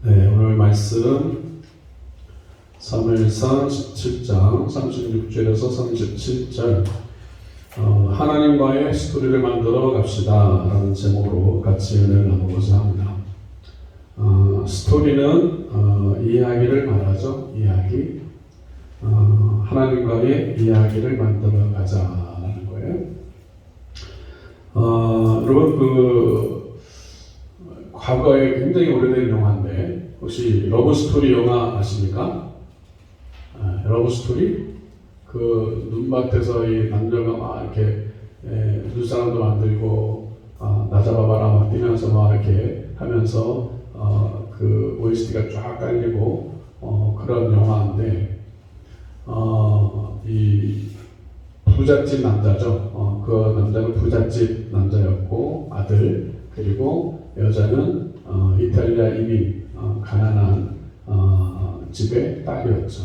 네, 오늘 말씀 사무엘상 17장 36절에서 37절 하나님과의 스토리를 만들어 갑시다 라는 제목으로 같이 은혜를 나누고자 합니다. 스토리는 이야기를 말하죠. 이야기. 하나님과의 이야기를 만들어 가자라는 거예요. 여러분 과거에 굉장히 오래된 영화인데 혹시 러브스토리 영화 아십니까? 러브스토리? 그 눈밭에서 이 남자가 막 이렇게 눈사람도 만들고 나 잡아봐라 막 뛰면서 막 이렇게 하면서 그 OST가 쫙 깔리고 그런 영화인데 이 부잣집 남자죠. 그 남자는 부잣집 남자였고 아들, 그리고 여자는 이탈리아 이민 가난한 집의 딸이었죠.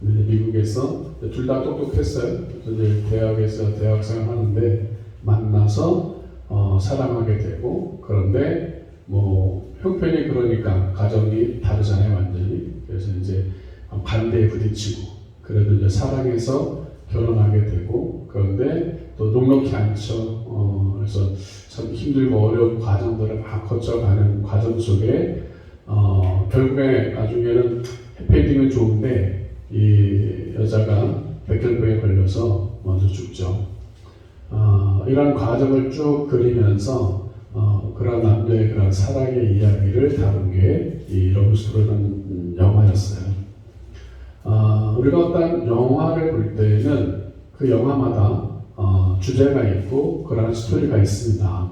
미국에서 둘 다 똑똑했어요. 이제 대학에서 대학생을 하는데 만나서 사랑하게 되고, 그런데 뭐 형편이 그러니까 가정이 다르잖아요, 완전히. 그래서 이제 반대에 부딪히고, 그래도 이제 사랑해서 결혼하게 되고, 그런데 또 녹록히 않죠. 그래서 참 힘들고 어려운 과정들을 막 거쳐가는 과정 속에 결국에 나중에는 해피엔딩은 좋은데 이 여자가 백혈병에 걸려서 먼저 죽죠. 이런 과정을 쭉 그리면서 그런 남녀의 그런 사랑의 이야기를 다룬 게 이 러브스토리라는 영화였어요. 우리가 어떤 영화를 볼 때는 그 영화마다 주제가 있고 그런 스토리가 있습니다.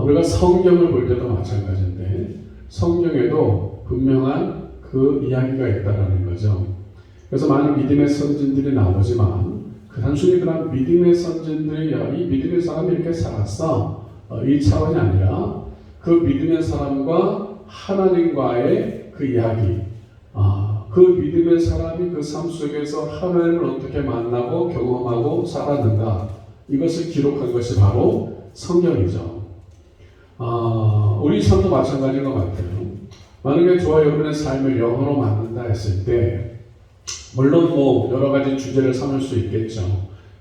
우리가 성경을 볼 때도 마찬가지인데 성경에도 분명한 그 이야기가 있다라는 거죠. 그래서 많은 믿음의 선진들이 나오지만 단순히 그런 믿음의 선진들이 이 믿음의 사람이 이렇게 살았어 이 차원이 아니라 그 믿음의 사람과 하나님과의 그 이야기, 그 믿음의 사람이 그 삶 속에서 하나님을 어떻게 만나고 경험하고 살았는가, 이것을 기록한 것이 바로 성경이죠. 우리 삶도 마찬가지인 것 같아요. 만약에 저와 여러분의 삶을 영어로 만든다 했을 때 물론 뭐 여러 가지 주제를 삼을 수 있겠죠.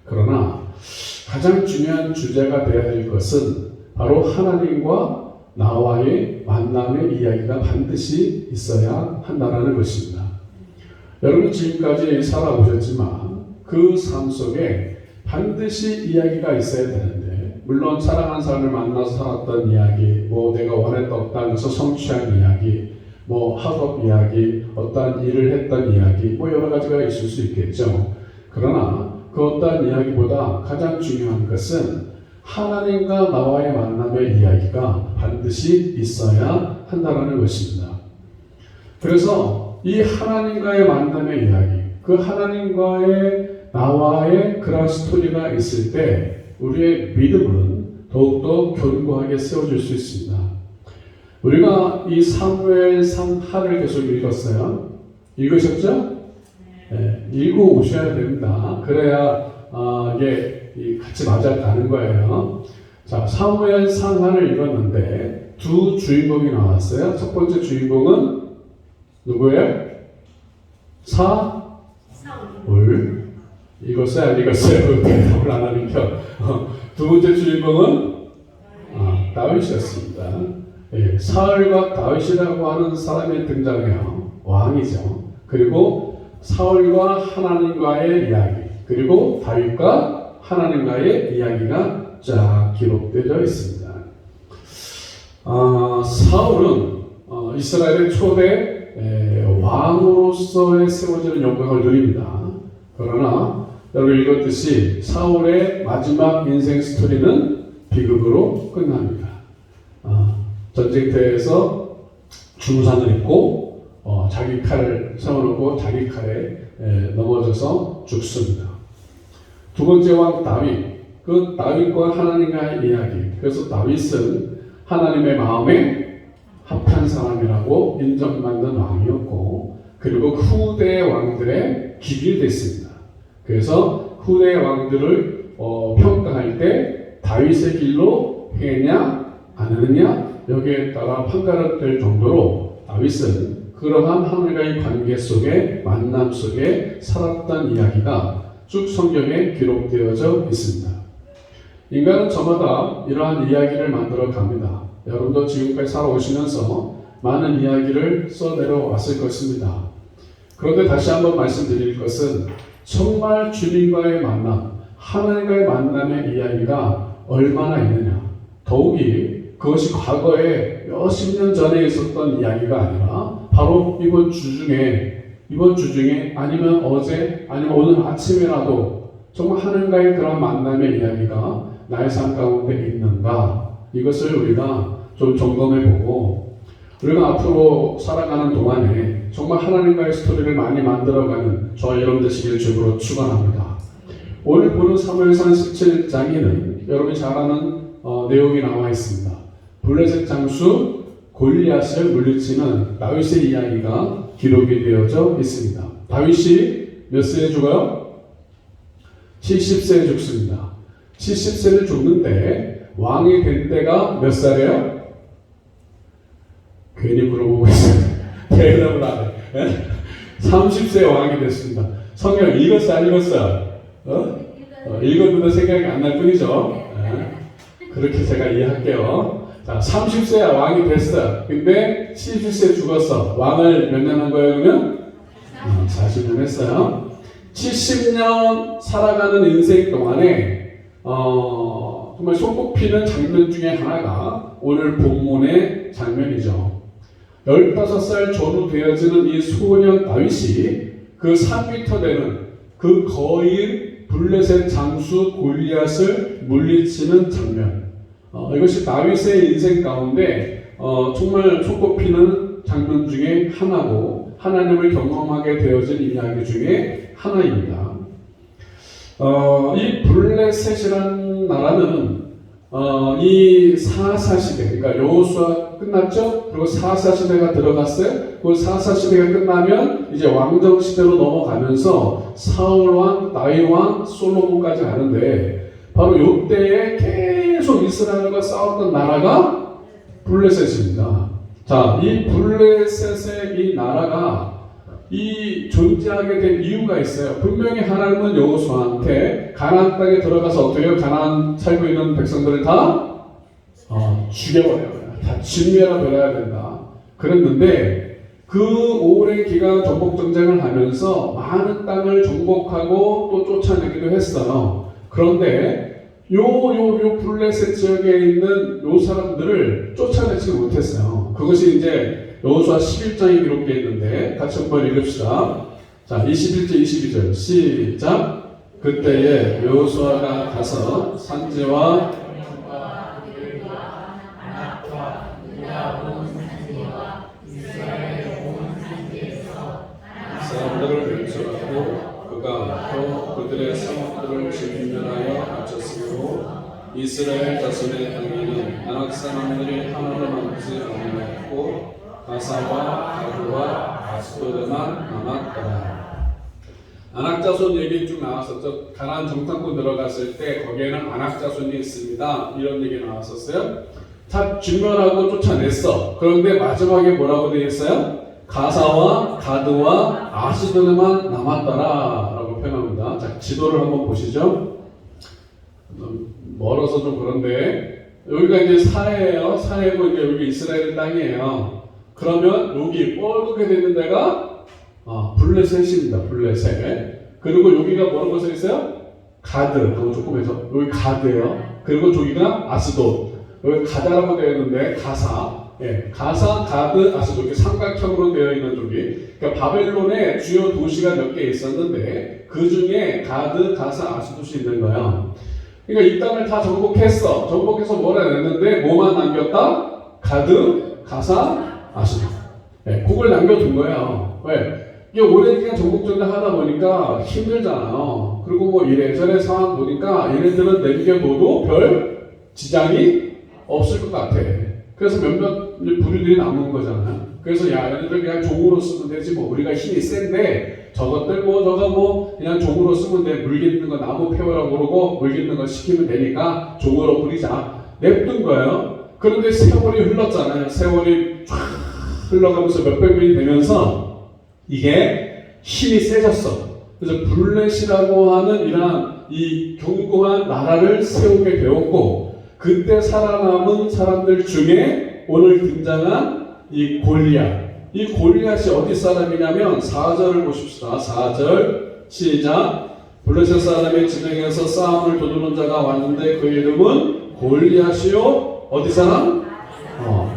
그러나 가장 중요한 주제가 되어야 될 것은 바로 하나님과 나와의 만남의 이야기가 반드시 있어야 한다는 것입니다. 여러분 지금까지 살아오셨지만 그 삶 속에 반드시 이야기가 있어야 되는데, 물론 사랑하는 사람을 만나서 살았던 이야기, 뭐 내가 원했던 어떤 것을 성취한 이야기, 뭐 학업 이야기, 어떤 일을 했던 이야기, 뭐 여러 가지가 있을 수 있겠죠. 그러나 그 어떤 이야기보다 가장 중요한 것은 하나님과 나와의 만남의 이야기가 반드시 있어야 한다는 것입니다. 그래서 이 하나님과의 만남의 이야기, 그 하나님과의 나와의 그런 스토리가 있을 때 우리의 믿음은 더욱더 견고하게 세워질 수 있습니다. 우리가 이 사무엘상 하를 계속 읽었어요. 읽으셨죠? 네, 읽고 오셔야 됩니다. 그래야 이게 같이 맞아가는 거예요. 자, 사무엘상 하를 읽었는데 두 주인공이 나왔어요. 첫 번째 주인공은 누구예요? 사울. 읽었어요? 안 읽었어요? 대답을 안 하니까. 두 번째 주인공은 다윗이었습니다. 예, 사울과 다윗이라고 하는 사람이 등장해요. 왕이죠. 그리고 사울과 하나님과의 이야기, 그리고 다윗과 하나님과의 이야기가 쫙 기록되어 있습니다. 사울은 이스라엘의 초대 왕으로서의 세워지는 영광을 누립니다. 그러나 여러분 읽었듯이 사울의 마지막 인생 스토리는 비극으로 끝납니다. 전쟁터에서 중상을 입고 자기 칼을 세워놓고 자기 칼에 넘어져서 죽습니다. 두 번째 왕 다윗, 그 다윗과 하나님과의 이야기. 그래서 다윗은 하나님의 마음에 합한 사람이라고 인정받는 왕이었고, 그리고 후대 왕들의 기준이 됐습니다. 그래서 후대 왕들을 평가할 때 다윗의 길로 행했냐 안 했느냐 여기에 따라 판가름될 정도로 다윗은 그러한 하늘과의 관계 속에 만남 속에 살았던 이야기가 쭉 성경에 기록되어져 있습니다. 인간은 저마다 이러한 이야기를 만들어 갑니다. 여러분도 지금까지 살아오시면서 많은 이야기를 써내려왔을 것입니다. 그런데 다시 한번 말씀드릴 것은 정말 주님과의 만남, 하나님과의 만남의 이야기가 얼마나 있느냐. 더욱이 그것이 과거에 몇십 년 전에 있었던 이야기가 아니라 바로 이번 주 중에 아니면 어제 아니면 오늘 아침이라도 정말 하나님과의 그런 만남의 이야기가 나의 삶 가운데 있는가, 이것을 우리가 좀 점검해보고 우리가 앞으로 살아가는 동안에 정말 하나님과의 스토리를 많이 만들어가는 저와 여러분 되시기를 주님으로 축원합니다. 오늘 보는 사무엘상 17장에는 여러분이 잘 아는 내용이 나와 있습니다. 블레셋 장수 골리앗을 물리치는 다윗의 이야기가 기록이 되어져 있습니다. 다윗이 몇 세에 죽어요? 70세에 죽습니다. 70세를 죽는데 왕이 된 때가 몇 살이에요? 괜히 물어보고 있어요. 대답을 안 해. 30세 왕이 됐습니다. 성경 읽었어 안 읽었어? 읽었는데 생각이 안 날 뿐이죠. 그렇게 제가 이해할게요. 자, 30세 왕이 됐어. 근데 70세 죽었어. 왕을 몇 년 한 거예요 그러면? 40년 했어요. 70년 살아가는 인생 동안에 정말 손꼽히는 장면 중에 하나가 오늘 본문의 장면이죠. 15살 전후 되어지는 이 소년 다윗이 그 3m 되는 그 거인 블레셋 장수 골리앗을 물리치는 장면. 이것이 다윗의 인생 가운데 정말 손꼽히는 장면 중에 하나고 하나님을 경험하게 되어진 이야기 중에 하나입니다. 이 블레셋이라는 나라는 이 사사시대, 그러니까 여호수아 끝났죠? 그리고 사사시대가 들어갔어요. 그 사사시대가 끝나면 이제 왕정시대로 넘어가면서 사울왕, 다윗왕, 솔로몬까지 가는데 바로 이때에 계속 이스라엘과 싸웠던 나라가 블레셋입니다. 자, 이 블레셋의 이 나라가 이 존재하게 된 이유가 있어요. 분명히 하나님은 여호수아한테 가나안 땅에 들어가서 어떻게 해요? 가나안 살고 있는 백성들을 다 죽여버려요. 다 진멸해버려야 된다. 그랬는데 그 오랜 기간 정복 전쟁을 하면서 많은 땅을 정복하고 또 쫓아내기도 했어요. 그런데 요 블레셋 지역에 있는 요 사람들을 쫓아내지 못했어요. 그것이 이제 여호수아 11장에 기록되어 있는데 같이 한번 읽읍시다. 자, 21절 22절 시작. 그때에 여호수아가 가서 산지와 사람들을 멸절하고 그가 또 그들의 성읍들을 진멸하여 합쳤으므로 이스라엘 자손의 땅에는 아낙 사람들이 하나도 남지 아니하였고 가사와 가드와 아스도드만 남았더라. 아낙 자손 얘기 쭉 나왔었죠. 가나안 정탐꾼 들어갔을 때 거기에는 아낙 자손이 있습니다. 이런 얘기 나왔었어요. 다 진멸하고 쫓아냈어. 그런데 마지막에 뭐라고 되어 있어요? 가사와 가드와 아스도드만 남았더라 라고 표현합니다. 자, 지도를 한번 보시죠. 멀어서 좀 그런데 여기가 이제 사해예요. 사해고 이제 여기 이스라엘 땅이에요. 그러면 여기 뻘겋게 되는 데가 블레셋입니다. 블레셋. 그리고 여기가 뭐라고 써 있어요? 가드. 그거 조금 해서 여기 가드예요. 그리고 저기가 아스돗. 여기 가다라고 되어 있는데 가사. 예, 가사, 가드, 아스돗. 이렇게 삼각형으로 되어 있는 쪽이. 그러니까 바벨론에 주요 도시가 몇 개 있었는데 그 중에 가드, 가사, 아스돗이 있는 거야. 그러니까 이 땅을 다 정복했어. 정복해서 몰아냈는데 뭐만 남겼다? 가드, 가사, 아스돗. 네, 그걸 남겨둔 거예요. 왜? 이게 오랜 기간 정복전을 하다 보니까 힘들잖아요. 그리고 뭐 이래저래 상황 보니까 얘네들은 남겨둬도 별 지장이 없을 것 같아. 그래서 몇몇 부류들이 남은 거잖아요. 그래서 야, 얘네들 그냥 종으로 쓰면 되지 뭐. 우리가 힘이 센데 저것들 뭐 저거 뭐 그냥 종으로 쓰면 돼. 물 깃는 거 나무 패우라고 그러고 물 깃는 거 시키면 되니까 종으로 부리자. 냅둔 거예요. 그런데 세월이 흘렀잖아요. 세월이 쫙 흘러가면서 몇백 년이 되면서 이게 힘이 세졌어. 그래서 블렛이라고 하는 이러한 이 견고한 나라를 세우게 되었고, 그때 살아남은 사람들 중에 오늘 등장한 이 골리앗. 이 골리앗이 어디 사람이냐면 4절을 보십시다. 4절 시작. 블레셋 사람의 진영에서 싸움을 도두는 자가 왔는데 그 이름은 골리앗이요. 어디 사람?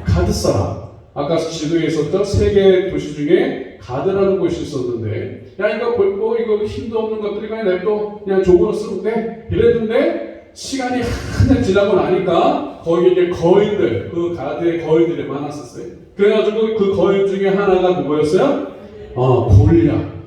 가드 사람. 아까 지도에 있었던 세 개의 도시 중에 가드라는 곳이 있었는데, 야 이거 볼고 이거 힘도 없는 것들이 그냥 냅둬 그냥 조으로 쓰면 돼 이랬는데, 시간이 한참 지나고 나니까 거기 이제 거인들, 그 가드의 거인들이 많았었어요. 그래가지고 그 거인 중에 하나가 누구였어요? 골리앗.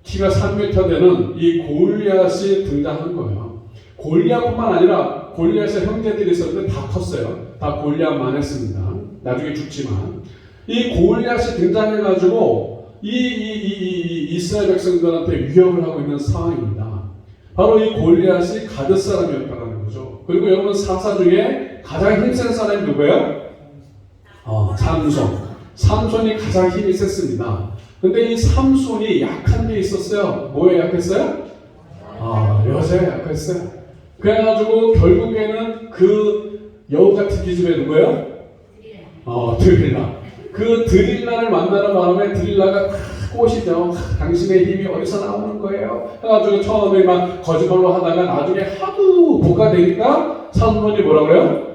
키가 3m 되는 이 골리앗이 등장한 거예요. 골리앗뿐만 아니라 골리앗의 형제들이 있었는데 다 컸어요. 다 골리앗만 했습니다. 나중에 죽지만 이 골리앗이 등장해가지고 이 이스라엘 백성들한테 위협을 하고 있는 상황입니다. 바로 이 골리앗이 가드 사람이었다는 거죠. 그리고 여러분 사사 중에 가장 힘센 사람이 누구예요? 삼손. 삼손이 가장 힘이 셌습니다. 근데 이 삼손이 약한 게 있었어요. 뭐에 약했어요? 여자에 약했어요. 그래가지고 결국에는 그 여우 같은 기집애 누구예요? 드릴라. 그 드릴라를 만나는 바람에 드릴라가 꼬시죠. 당신의 힘이 어디서 나오는 거예요? 해가지고 처음에 막 거짓말로 하다가 나중에 하도 보가 되니까 삼손이 뭐라 그래요?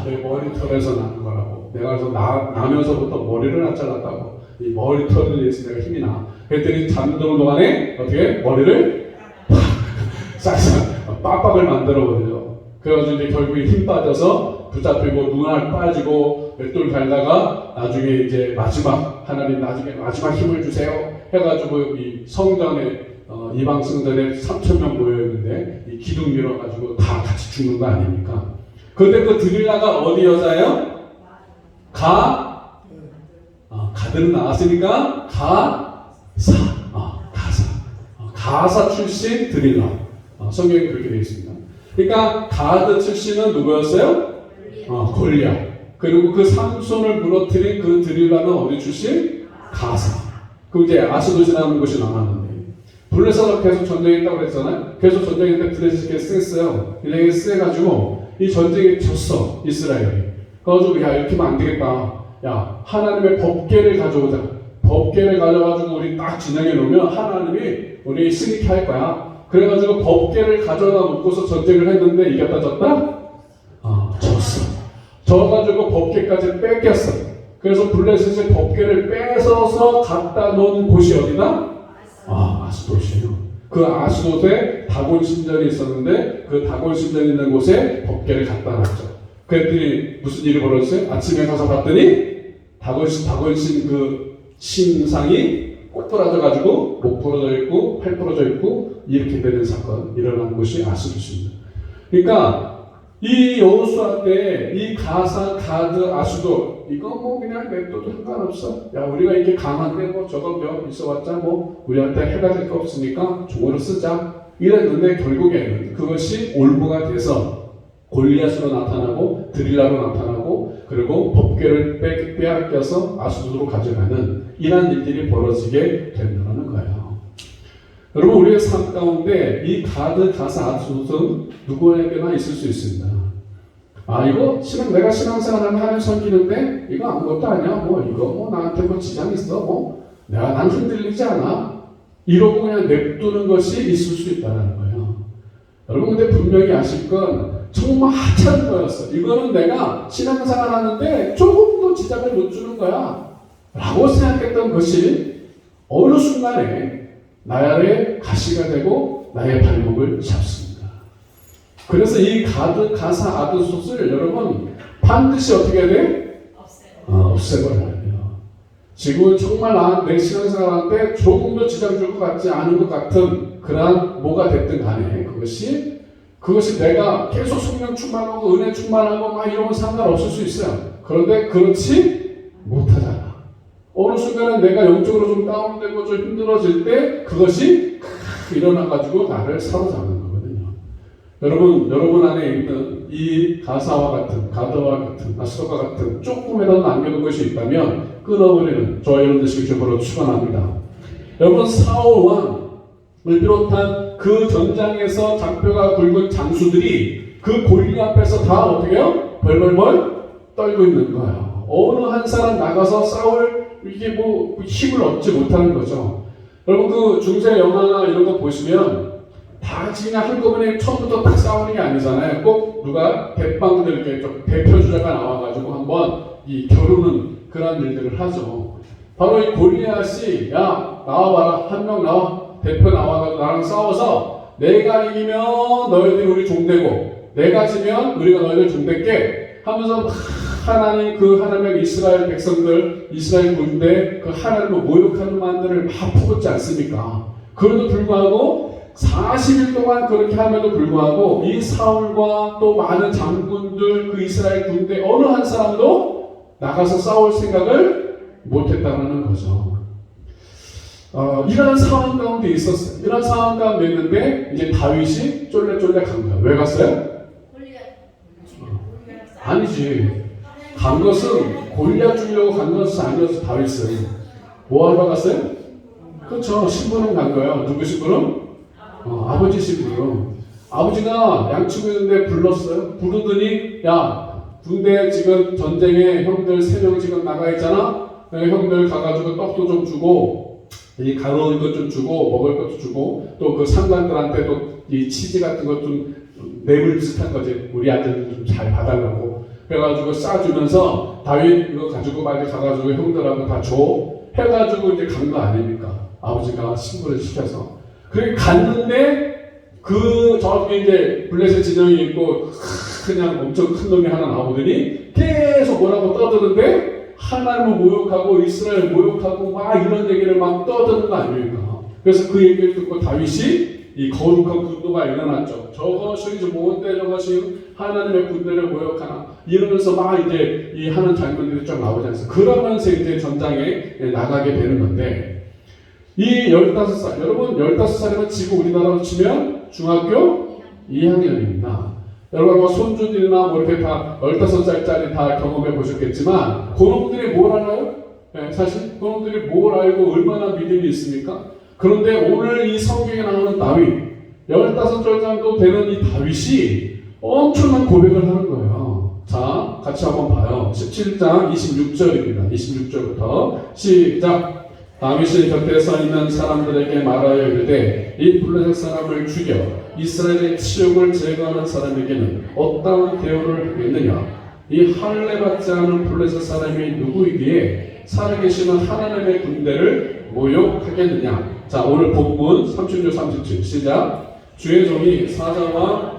내 머리털에서 나는 거라고. 내가 그래서 나면서부터 머리를 안 잘랐다고. 이 머리털을 위해서 내가 힘이 나. 그랬더니 잠드는 동안에 어떻게 머리를 싹싹 빡빡을 만들어버려요. 그래가지고 이제 결국에 힘 빠져서 붙잡히고 눈알 빠지고 맷돌 달다가 나중에 이제 하나님 나중에 마지막 힘을 주세요 해가지고 이 성전에 이방 성전에 3,000명 모여있는데 이 기둥 밀어가지고 다 같이 죽는 거 아닙니까? 그런데 그 드릴라가 어디 여자예요? 가드는 나왔으니까 가사 출신 드릴라. 성경에 그렇게 되어 있습니다. 그러니까 가드 출신은 누구였어요? 골리앗. 그리고 그 삼손을 무너뜨린 그 드릴라는 어디 출신? 가사. 그 이제 아스돗이라는 곳이 남았는데, 블레셋하고 계속 전쟁했다고 그랬잖아요. 계속 전쟁했는데 블레셋이 계속 셌어요. 굉장히 세가지고 이 전쟁에 졌어, 이스라엘이. 그래가지고 야 이렇게 하면 안 되겠다. 야 하나님의 법궤를 가져오자. 법궤를 가져가지고 우리 딱 진영해 놓으면 하나님이 우리 승리케 할 거야. 그래가지고 법궤를 가져다 놓고서 전쟁을 했는데 이겼다 졌다? 졌어. 져가지고 법궤까지 뺏겼어. 그래서 블레셋의 법궤를 뺏어서 갖다 놓은 곳이 어디다? 아스돗이에요. 그 아스돗에 다곤 신전이 있었는데 그 다곤 신전이 있는 곳에 법궤를 갖다 놨죠. 그랬더니 무슨 일이 벌어졌어요? 아침에 가서 봤더니 다곤신 그 신상이 꼭 부러져가지고 목 부러져 있고 팔 부러져 있고 이렇게 되는 사건 일어난 곳이 아스돗입니다. 그러니까 이 여호수아 때 이 가사, 가드, 아스돗 이거 뭐 그냥 냅둬도 상관없어. 야 우리가 이렇게 강한데 뭐 저거 몇 있어봤자 뭐 우리한테 해가 될 거 없으니까 종으로 쓰자 이랬는데 결국에는 그것이 올무가 돼서 골리앗으로 나타나고 드릴라로 나타나고 그리고 법궤를 빼앗겨서 아스돗으로 가져가는 이러한 일들이 벌어지게 된다는 거예요. 여러분 우리의 삶 가운데 이 가드, 가사, 아스돗은 누구에게나 있을 수 있습니다. 이거 내가 신앙생활하면 하나님 섬기는데 이거 아무것도 아니야. 이거 나한테 지장 있어. 난 흔들리지 않아. 이러고 그냥 냅두는 것이 있을 수 있다는 거예요. 여러분 근데 분명히 아실 건 정말 하찮은 거였어. 이거는 내가 신앙생활 하는데 조금도 지장을 못 주는 거야 라고 생각했던 것이 어느 순간에 나의 가시가 되고 나의 발목을 잡습니다. 그래서 이 가드, 가사, 아스돗을 여러분 반드시 어떻게 해야 돼? 없애버려야 돼요. 지금 정말 내 신앙생활한테 조금도 지장 줄 것 같지 않은 것 같은 그러한 뭐가 됐든 간에 그것이 내가 계속 성령 충만하고 은혜 충만하고 막 이러면 상관없을 수 있어요. 그런데 그렇지 못하잖아. 어느 순간에 내가 영적으로 좀 다운되고 좀 힘들어질 때 그것이 일어나가지고 나를 사로잡는 거거든요. 여러분 안에 있는 이 가사와 같은, 가드와 같은, 아스돗과 같은 조금이라도 남겨둔 것이 있다면 끊어버리는 저와 여러분들 기적으로 축원합니다. 여러분 사울 왕을 비롯한 그 전장에서 장표가 굵은 장수들이 그 골리앗 앞에서 다 어떻게 해요? 벌벌벌 떨고 있는 거예요. 어느 한 사람 나가서 싸울 이게 뭐 힘을 얻지 못하는 거죠. 여러분 그 중세 영화나 이런 거 보시면 다 같이 그냥 한꺼번에 처음부터 딱 싸우는 게 아니잖아요. 꼭 누가 대빵들 이렇게 좀 대표 주자가 나와가지고 한번 이 겨루는 그런 일들을 하죠. 바로 이 골리앗이 야 나와봐라 한 명 나와 대표 나와가지고 나랑 싸워서 내가 이기면 너희들이 우리 종되고 내가 지면 우리가 너희들 종될게 하면서 하나님 그 하나님의 이스라엘 백성들 이스라엘 군대 그 하나님을 모욕하는 만들을 막 퍼붓지 않습니까? 그래도 불구하고 40일 동안 그렇게 함에도 불구하고 이 사울과 또 많은 장군들 그 이스라엘 군대 어느 한 사람도 나가서 싸울 생각을 못했다는 거죠. 이런 상황 가운데 있었어요. 이런 상황 가운데 있는데 이제 다윗이 쫄래쫄래 간 거야. 왜 갔어요? 아니지. 간 것은 골리앗 주려고 간 것은 아니어서 다윗은 뭐 하러 갔어요? 그렇죠. 심부름 간 거예요. 누구 심부름? 아버지 심부름. 아버지가 양치고 있는데 불렀어요. 부르더니 야 군대 지금 전쟁에 형들 3명 지금 나가 있잖아. 형들 가가지고 떡도 좀 주고 이 가로운 것 좀 주고 먹을 것도 주고 또 그 상관들한테 또 이 치즈 같은 것 좀 뇌물 비슷한 거지 우리 아들 좀 잘 봐달라고 그래가지고 싸주면서 다윗 이거 가지고 빨리 가가지고 형들하고 다 줘 해가지고 이제 간 거 아닙니까? 아버지가 신부를 시켜서 그렇게 갔는데 그 저기 이제 블레셋 진영이 있고 그냥 엄청 큰 놈이 하나 나오더니 계속 뭐라고 떠드는데 하나님을 모욕하고 이스라엘 모욕하고 막 이런 얘기를 막 떠드는 거 아닙니까? 그래서 그 얘기를 듣고 다윗이 이 거룩한 분노가 일어났죠. 저것이 이제 뭔데 저것이 하나님의 군대를 모욕하나 이러면서 막 이제 이 하는 장면들이 좀 나오지 않습니까? 그러면서 이제 전장에 나가게 되는 건데 이 15살 여러분 15살이면 지금 우리나라로 치면 중학교 2학년입니다. 여러분 뭐 손주들이나 뭐 이렇게 다 15살짜리 다 경험해 보셨겠지만 그놈들이 뭘 알아요? 네, 사실 그놈들이 뭘 알고 얼마나 믿음이 있습니까? 그런데 오늘 이 성경에 나오는 다윗 15절 정도 되는 이 다윗이 엄청난 고백을 하는 거예요. 자 같이 한번 봐요. 17장 26절입니다. 26절부터 시작. 다윗이 곁에 서 있는 사람들에게 말하여 이르되 이 블레셋 사람을 죽여 이스라엘의 치욕을 제거하는 사람에게는 어떠한 대우를 하겠느냐. 이 할례 받지 않은 블레셋 사람이 누구이기에 살아계시는 하나님의 군대를 모욕하겠느냐. 자 오늘 본문 36, 37 시작. 주의 종이 사자와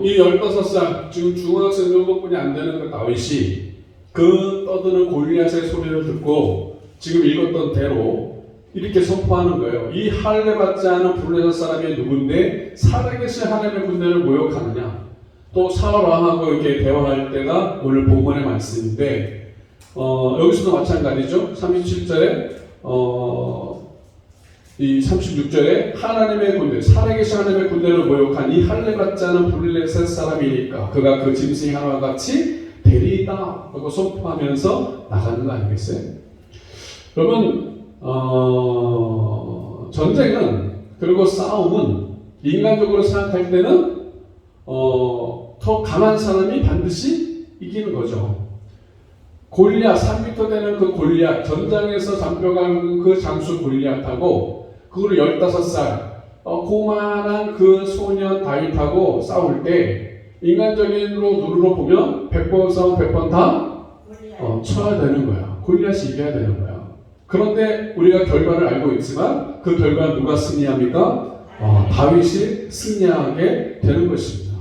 이 15살 지금 중학생 정도뿐이 안 되는 그 다윗이 그 떠드는 골리앗의 소리를 듣고 지금 읽었던 대로 이렇게 선포하는 거예요. 이 할례 받지 않은 블레셋 사람이 누군데 살아계신 하나님의 군대를 모욕하느냐. 또 사울 왕하고 이렇게 대화할 때가 오늘 본문의 말씀인데 여기서도 마찬가지죠. 37절에 이 36절에 하나님의 군대, 살아계신 하나님의 군대를 모욕한 이 할례 받지 않은 블레셋 사람이니까 그가 그 짐승이 하나와 같이 되리이다 라고 선포하면서 나가는 거 아니겠어요? 여러분 전쟁은 그리고 싸움은 인간적으로 생각할 때는 더 강한 사람이 반드시 이기는 거죠. 골리앗 3m 되는 그 골리앗 전장에서 장벽한 그 장수 골리앗하고 그걸 15살 고만한 그 소년 다윗하고 싸울 때 인간적인으로 누르러 보면 100번 싸움 100번 다 쳐야 되는 거야. 골리앗이 이겨야 되는 거야. 그런데 우리가 결과를 알고 있지만 그 결과는 누가 승리합니까? 다윗이 승리하게 되는 것입니다.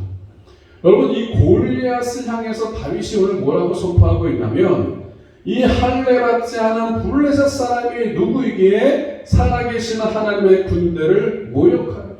여러분 이 골리앗을 향해서 다윗이 오늘 뭐라고 선포하고 있냐면 이 할례받지 않은 블레셋 사람이 누구이기에 살아계신 하나님의 군대를 모욕하리라.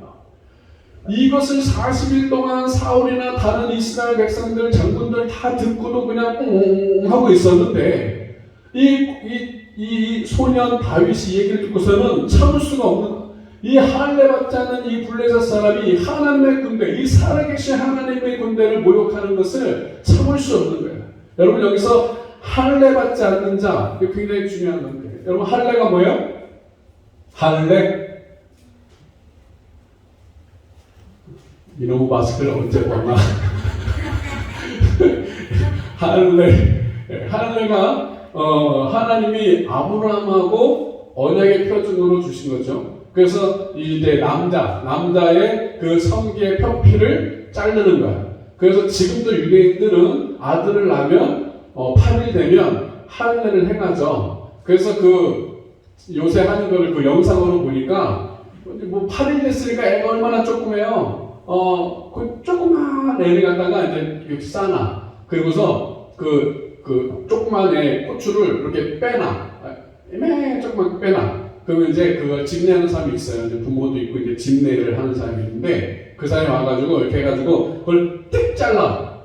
이것을 40일 동안 사울이나 다른 이스라엘 백성들, 장군들 다 듣고도 그냥 하고 있었는데 이 소년 다윗이 얘기를 듣고서는 참을 수가 없는, 이 할례받지 않은 이 블레셋 사람이 하나님의 군대, 이 살아계신 하나님의 군대를 모욕하는 것을 참을 수 없는 거예요. 여러분, 여기서 할례받지 않는 자, 이거 굉장히 중요한 건데, 여러분, 할례가 뭐예요? 할례, 이놈의 마스크를 언제 벗나? 할례가 하나님이 아브라함하고 언약의 표준으로 주신 거죠. 그래서 이제 남자의 그 성기의 표피를 자르는 거야. 그래서 지금도 유대인들은 아들을 낳으면 8일 되면 할례를 행하죠. 그래서 그 요새 하는 거를 그 영상으로 보니까 뭐 8일 됐으니까 애가 얼마나 조그매요. 그 조그만 애를 갖다가 이제 이렇게 싸놔. 그리고서 그 조그만 애 고추를 이렇게 빼놔. 조그만 빼놔. 그러면 이제 그걸 집내하는 사람이 있어요. 이제 부모도 있고 이제 집내를 하는 사람이 있는데 그 사람이 와가지고 이렇게 해가지고 그걸 띡 잘라.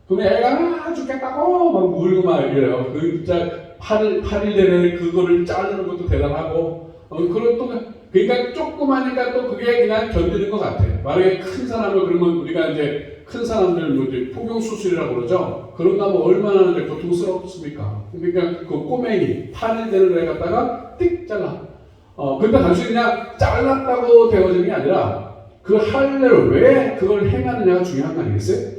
그러면 애가 죽겠다고 막 울고 막 이래요. 그 진짜 8일 내내 그거를 자르는 것도 대단하고. 그런 또 그러니까 조그마니까 또 그게 그냥 견디는 것 같아. 만약에 큰 사람을 그러면 우리가 이제 큰 사람들 뭐 이제 포경 수술이라고 그러죠. 그런가 뭐 얼마나 이제 고통스럽습니까? 그러니까 그 꼬맹이 8일 되는 애 갖다가 띡 잘라. 근데 단순히 그냥 잘랐다고 되어지는 게 아니라 그 할례를 왜 그걸 행하느냐가 중요한 거 아니겠어요?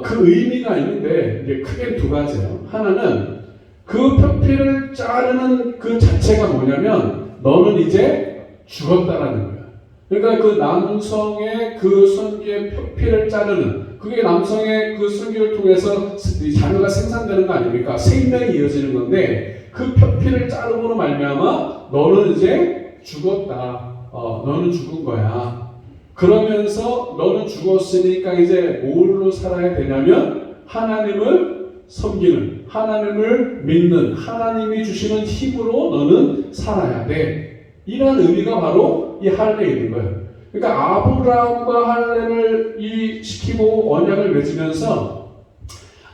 그 의미가 있는데 이제 크게 두 가지예요. 하나는 그 표피를 자르는 그 자체가 뭐냐면 너는 이제 죽었다라는 거야. 그러니까 그 남성의 그 성기의 표피를 자르는, 그게 남성의 그 성기를 통해서 자녀가 생산되는 거 아닙니까? 생명이 이어지는 건데 그 표피를 자르고로 말미암아 너는 이제 죽었다. 너는 죽은 거야. 그러면서 너는 죽었으니까 이제 뭘로 살아야 되냐면 하나님을 섬기는, 하나님을 믿는, 하나님이 주시는 힘으로 너는 살아야 돼. 이런 의미가 바로 이 할례에 있는 거예요. 그러니까 아브라함과 할례를 시키고 언약을 맺으면서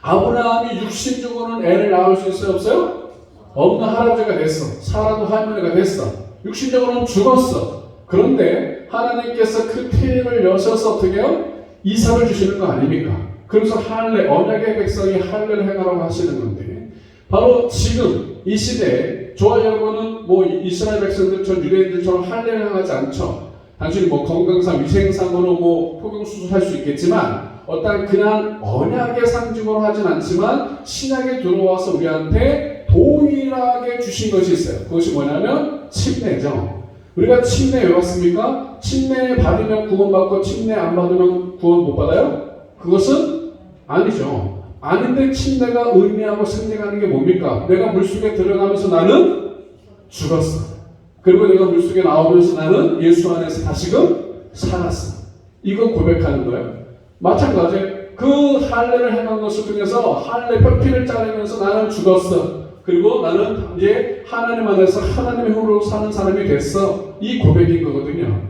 아브라함이 육신적으로는 애를 낳을 수 있어요? 없어요? 없는 할아버지가 됐어. 사라도 할머니가 됐어. 육신적으로는 죽었어. 그런데 하나님께서 그 태를 여셔서 어떻게 해요? 이삭을 주시는 거 아닙니까? 그래서 할례, 언약의 백성이 할례를 행하라고 하시는 건데 바로 지금 이 시대에 저와 여러분은 뭐 이스라엘 백성들처럼 유대인들처럼 할례를 행하지 않죠. 단순히 뭐 건강상 위생상으로 뭐 포경수술 할 수 있겠지만 어떤 그냥 언약의 상징으로 하진 않지만 신약에 들어와서 우리한테 동일하게 주신 것이 있어요. 그것이 뭐냐면 침례죠. 우리가 침례 왜 받습니까? 침례 받으면 구원받고 침례 안 받으면 구원 못 받아요? 그것은 아니죠. 아닌데 침례가 의미하고 생각하는 게 뭡니까? 내가 물속에 들어가면서 나는 죽었어. 그리고 내가 물속에 나오면서 나는 예수 안에서 다시금 살았어. 이거 고백하는 거예요. 마찬가지 그 할례를 행한 것을 통해서 할례 표피를 자르면서 나는 죽었어. 그리고 나는 이제 하나님 안에서 하나님의 힘으로 사는 사람이 됐어. 이 고백인 거거든요.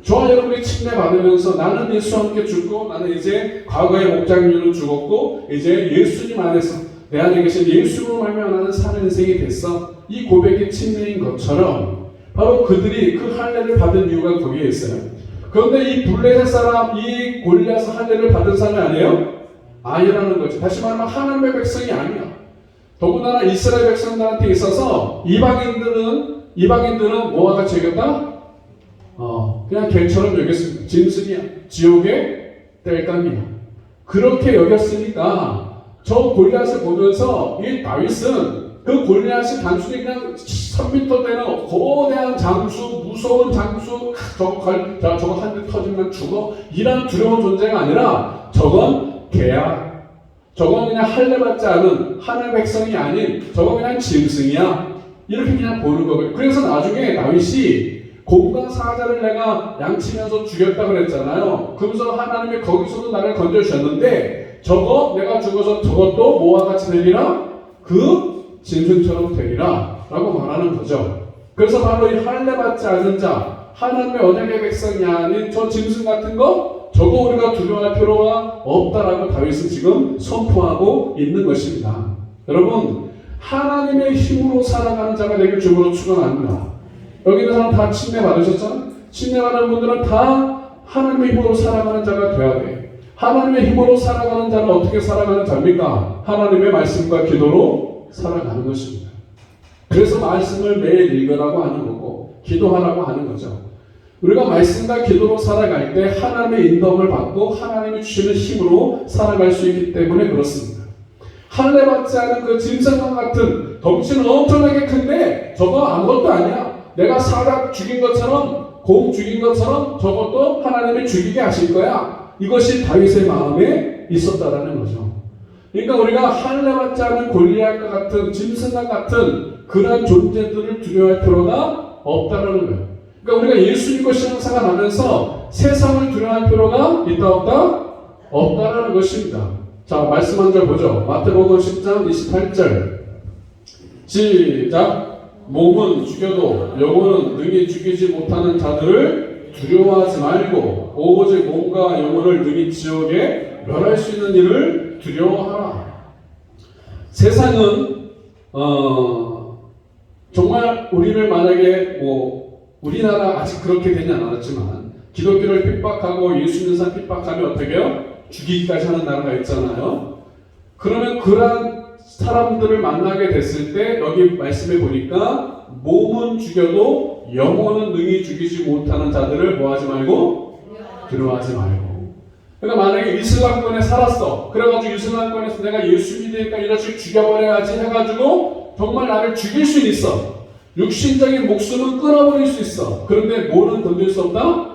저와 여러분이 침례 받으면서 나는 예수와 함께 죽고 나는 이제 과거의 목장류는 죽었고 이제 예수님 안에서 내 안에 계신 예수로 말미암아 나는 사는 인생이 됐어. 이 고백이 침례인 것처럼 바로 그들이 그 할례를 받은 이유가 거기에 있어요. 그런데 이 블레셋 사람, 이 골리앗 할례를 받은 사람이 아니에요? 아니라는 거죠. 다시 말하면 하나님의 백성이 아니야. 더군다나 이스라엘 백성들한테 있어서 이방인들은 뭐와 같이 여겼다? 그냥 개처럼 여겼습니다. 짐승이야. 지옥의 땔감이야. 그렇게 여겼으니까 저 골리앗을 보면서 이 다윗은 그 골리앗이 단순히 그냥 3m 되는 거대한 장수, 무서운 장수, 저거 한 대 터지면 죽어. 이런 두려운 존재가 아니라 저건 개야. 저건 그냥 할례받지 않은 하나님의 백성이 아닌 저건 그냥 짐승이야. 이렇게 그냥 보는 거고요. 그래서 나중에 다윗이 곰과 사자를 내가 양치면서 죽였다 그랬잖아요. 그러면서 하나님이 거기서도 나를 건져주셨는데 저거 내가 죽어서 저것도 뭐와 같이 되리라? 그 짐승처럼 되리라 라고 말하는 거죠. 그래서 바로 이 할례 받지 않은 자, 하나님의 언약의 백성이 아닌 저 짐승 같은 거, 저거 우리가 두려워할 필요가 없다라고 다윗은 지금 선포하고 있는 것입니다. 여러분, 하나님의 힘으로 살아가는 자가 되길 주로 축원합니다. 여기 있는 사람 다 침례 받으셨잖아요? 침례 받은 분들은 다 하나님의 힘으로 살아가는 자가 되어야 돼. 하나님의 힘으로 살아가는 자는 어떻게 살아가는 자입니까? 하나님의 말씀과 기도로 살아가는 것입니다. 그래서 말씀을 매일 읽으라고 하는 거고 기도하라고 하는 거죠. 우리가 말씀과 기도로 살아갈 때 하나님의 인도함을 받고 하나님이 주시는 힘으로 살아갈 수 있기 때문에 그렇습니다. 할례 받지 않은 그 짐승과 같은 덩치는 엄청나게 큰데 저거 아무것도 아니야. 내가 사람 죽인 것처럼 곰 죽인 것처럼 저것도 하나님이 죽이게 하실 거야. 이것이 다윗의 마음에 있었다라는 거죠. 그러니까 우리가 할례 받지 않은 골리앗과 같은 짐승과 같은 그런 존재들을 두려워할 필요가 없다라는 거예요. 그러니까 우리가 예수 믿고 신앙생활 하면서 세상을 두려워할 필요가 있다 없다? 없다라는 것입니다. 자, 말씀 한 절 보죠. 마태복음 10장 28절 시작. 몸은 죽여도 영혼은 능히 죽이지 못하는 자들을 두려워하지 말고 오직 몸과 영혼을 능히 지옥에 멸할 수 있는 일을 두려워하라. 세상은 정말 우리를 만약에 우리나라 아직 그렇게 되지 않았지만 기독교를 핍박하고 예수 믿는 사람 핍박하면 어떻게 해요? 죽이기까지 하는 나라가 있잖아요. 그러면 그러한 사람들을 만나게 됐을 때 여기 말씀해 보니까 몸은 죽여도 영혼은 능히 죽이지 못하는 자들을 뭐하지 말고? 두려워하지 말고. 그러니까 만약에 이슬람권에 살았어. 그래가지고 이슬람권에서 내가 예수 믿으니까 이 자식 죽여버려야지 해가지고 정말 나를 죽일 수 있어. 육신적인 목숨은 끊어버릴 수 있어. 그런데 뭐는 건들 수 없다?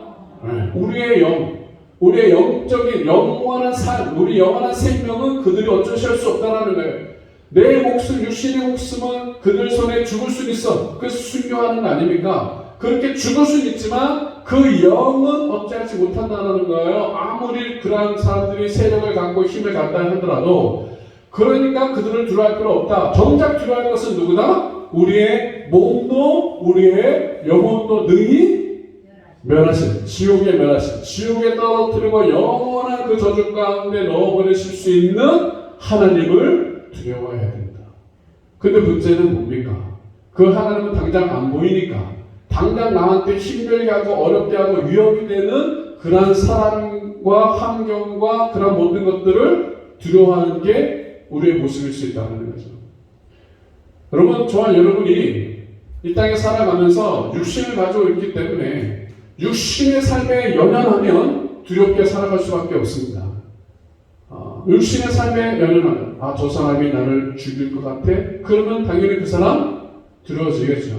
우리의 영, 우리의 영적인 영원한 삶, 우리 영원한 생명은 그들이 어쩌실 수 없다라는 거예요. 내 목숨, 육신의 목숨은 그들 손에 죽을 수 있어. 그래서 순교하는 거 아닙니까? 그렇게 죽을 수는 있지만 그 영은 어찌하지 못한다는 거예요. 아무리 그러한 사람들이 세력을 갖고 힘을 갖다 하더라도. 그러니까 그들을 두려워할 필요 없다. 정작 두려워할 것은 누구다? 우리의 몸도 우리의 영혼도 능히 멸하신, 지옥에 멸하신, 지옥에 떨어뜨리고 영원한 그 저주 가운데 넣어버리실 수 있는 하나님을 두려워해야 된다. 근데 문제는 뭡니까? 그 하나님은 당장 안 보이니까 당장 나한테 힘들게 하고 어렵게 하고 위협이 되는 그러한 사람과 환경과 그런 모든 것들을 두려워하는 게 우리의 모습일 수 있다는 거죠. 여러분, 저와 여러분이 이 땅에 살아가면서 육신을 가지고 있기 때문에 육신의 삶에 연연하면 두렵게 살아갈 수밖에 없습니다. 육신의 삶에 연연하면 저 사람이 나를 죽일 것 같아? 그러면 당연히 그 사람 두려워지겠죠.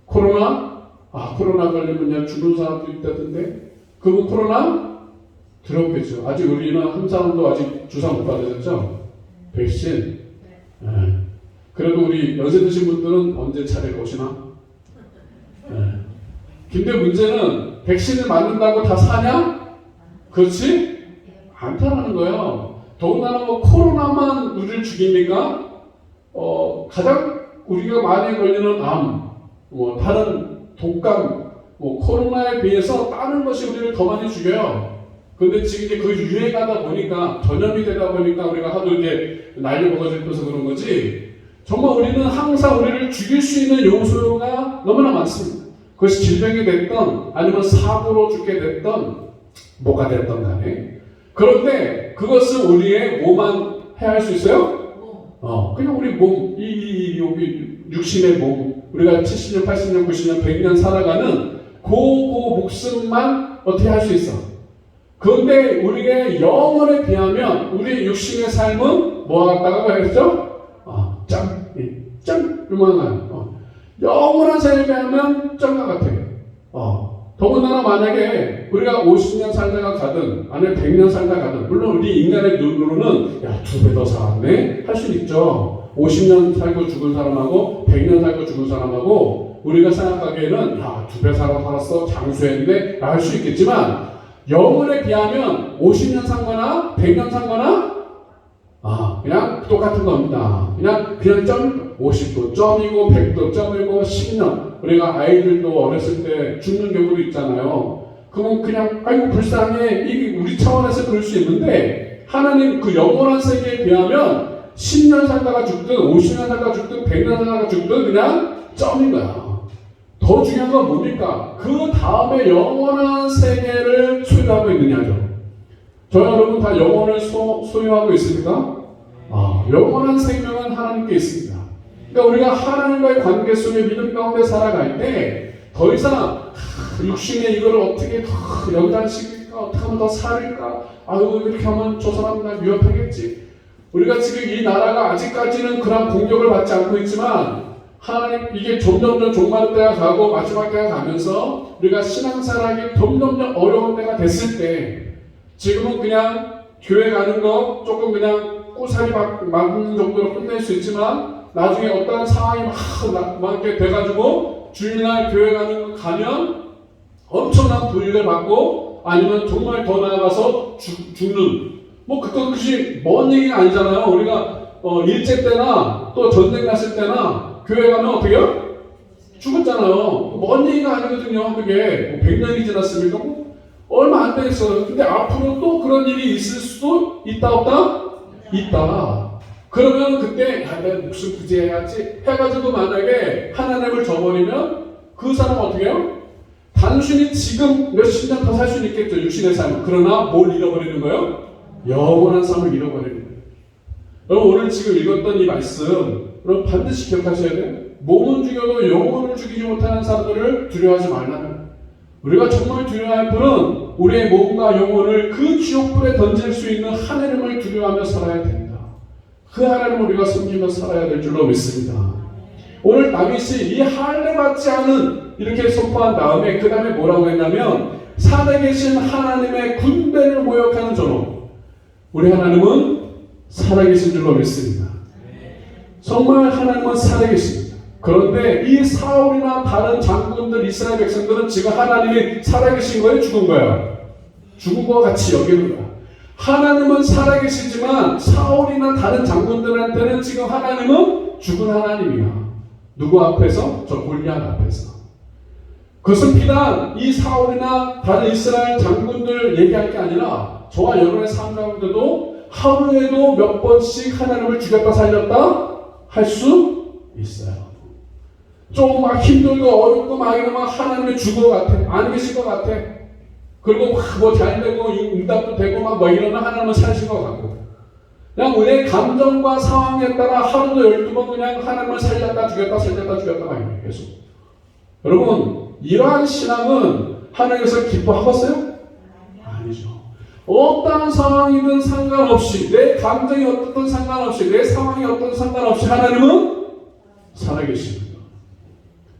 코로나 걸리면 그냥 죽는 사람도 있다던데 그거 코로나 두렵겠죠. 아직 우리는 한 사람도 아직 주사 못 받으셨죠? 백신. 네. 그래도 우리 연세 드신 분들은 언제 차례가 오시나? 네. 근데 문제는 백신을 맞는다고 다 사냐? 그렇지? 않다라는 거예요. 더군다나 코로나만 우리를 죽입니까? 가장 우리가 많이 걸리는 암, 다른 독감, 코로나에 비해서 다른 것이 우리를 더 많이 죽여요. 그런데 지금 이제 그 유행하다 보니까 전염이 되다 보니까 우리가 하도 이제 난리 먹어져서 그런 거지. 정말 우리는 항상 우리를 죽일 수 있는 요소가 너무나 많습니다. 그것이 질병이 됐던 아니면 사고로 죽게 됐던 뭐가 됐던 간에. 그런데 그것은 우리의 뭐만 해할 수 있어요? 그냥 우리 몸, 여기 육신의 몸, 우리가 70년, 80년, 90년, 100년 살아가는 그 목숨만 어떻게 할 수 있어? 그런데 우리의 영혼에 비하면 우리 육신의 삶은 뭐와 같다고 했죠? 짱 요만한 영원한 삶에 비하면 짱과 같아요. 더군다나 만약에 우리가 50년 살다가 가든 아니면 100년 살다가 가든 물론 우리 인간의 눈으로는 2배 더 살았네 할 수는 있죠. 50년 살고 죽은 사람하고 100년 살고 죽은 사람하고 우리가 생각하기에는 2배 살았어 장수했는데 할 수 있겠지만 영혼에 비하면 50년 산 거나 100년 산 거나 그냥 똑같은 겁니다. 그냥 점 50도 점이고 100도 점이고 10년. 우리가 아이들도 어렸을 때 죽는 경우도 있잖아요. 그러면 그냥 아이고 불쌍해. 이게 우리 차원에서 그럴 수 있는데 하나님 그 영원한 세계에 비하면 10년 살다가 죽든 50년 살다가 죽든 100년 살다가 죽든 그냥 점인 거야. 더 중요한 건 뭡니까? 그 다음에 영원한 세계를 소유하고 있느냐죠. 저희 여러분 다 영혼을 소유하고 있습니까? 영원한 생명은 하나님께 있습니다. 그러니까 우리가 하나님과의 관계 속에 믿음 가운데 살아갈 때 더 이상 육신의 이거를 어떻게 더 연단시킬까? 어떻게 하면 더 살릴까? 이렇게 하면 저 사람 날 위협하겠지. 우리가 지금 이 나라가 아직까지는 그런 공격을 받지 않고 있지만 하나님 이게 점점 종말 때가 가고 마지막 때가 가면서 우리가 신앙생활하기 점점 어려운 때가 됐을 때 지금은 그냥 교회 가는 거 조금 그냥 꼬사리 맞는 정도로 끝낼 수 있지만 나중에 어떤 상황이 막 이렇게 돼가지고 주일날 교회 가면 엄청난 불이익을 받고 아니면 정말 더 나아가서 죽는 그것이 먼 얘기가 아니잖아요. 우리가 일제 때나 또 전쟁 났을 때나 교회 가면 어떻게 해요? 죽었잖아요. 먼 얘기가 아니거든요. 그게 100년이 지났습니까? 얼마 안 됐어요. 근데 앞으로 또 그런 일이 있을 수도 있다 없다? 있다. 그러면 그때 내 목숨 구제해야지 해가지고 만약에 하나님을 저버리면 그 사람 어떻게 해요? 단순히 지금 몇십 년 더 살 수는 있겠죠. 육신의 삶. 그러나 뭘 잃어버리는 거예요? 영원한 삶을 잃어버리는 거예요. 여러분 오늘 지금 읽었던 이 말씀 여러분 반드시 기억하셔야 돼요. 몸은 죽여도 영혼을 죽이지 못하는 사람들을 두려워하지 말라는. 우리가 정말 두려워할 분은 우리의 몸과 영혼을 그 지옥불에 던질 수 있는 하나님을 두려워하며 살아야 됩니다. 그 하나님을 우리가 섬기며 살아야 될 줄로 믿습니다. 오늘 다윗이 이 할례받지 않은 이렇게 선포한 다음에 그 다음에 뭐라고 했냐면 살아계신 하나님의 군대를 모욕하는 저로 우리 하나님은 살아계신 줄로 믿습니다. 정말 하나님은 살아계십니다. 그런데 이 사울이나 다른 장군들 이스라엘 백성들은 지금 하나님이 살아계신 거예요? 죽은 거예요? 죽은 것 같이 여기는 거야. 하나님은 살아계시지만 사울이나 다른 장군들한테는 지금 하나님은 죽은 하나님이야. 누구 앞에서? 저 골리앗 앞에서. 그것은 비단 이 사울이나 다른 이스라엘 장군들 얘기할 게 아니라 저와 여러분의 삶 가운데도 하루에도 몇 번씩 하나님을 죽였다 살렸다 할 수 있어요. 좀 막 힘들고 어렵고 막 이러면 하나님이 죽은 것 같아. 안 계신 것 같아. 그리고 뭐 잘 되고 응답도 되고 막 뭐 이러면 하나님은 살신 것 같고. 그냥 우리의 감정과 상황에 따라 하루도 12번 그냥 하나님을 살렸다 죽였다 살렸다 죽였다 막 이래요. 계속. 여러분 이러한 신앙은 하나님께서 기뻐하겠어요? 아니죠. 어떠한 상황이든 상관없이 내 감정이 어떻든 상관없이 내 상황이 어떤 상관없이 하나님은 살아계십니다.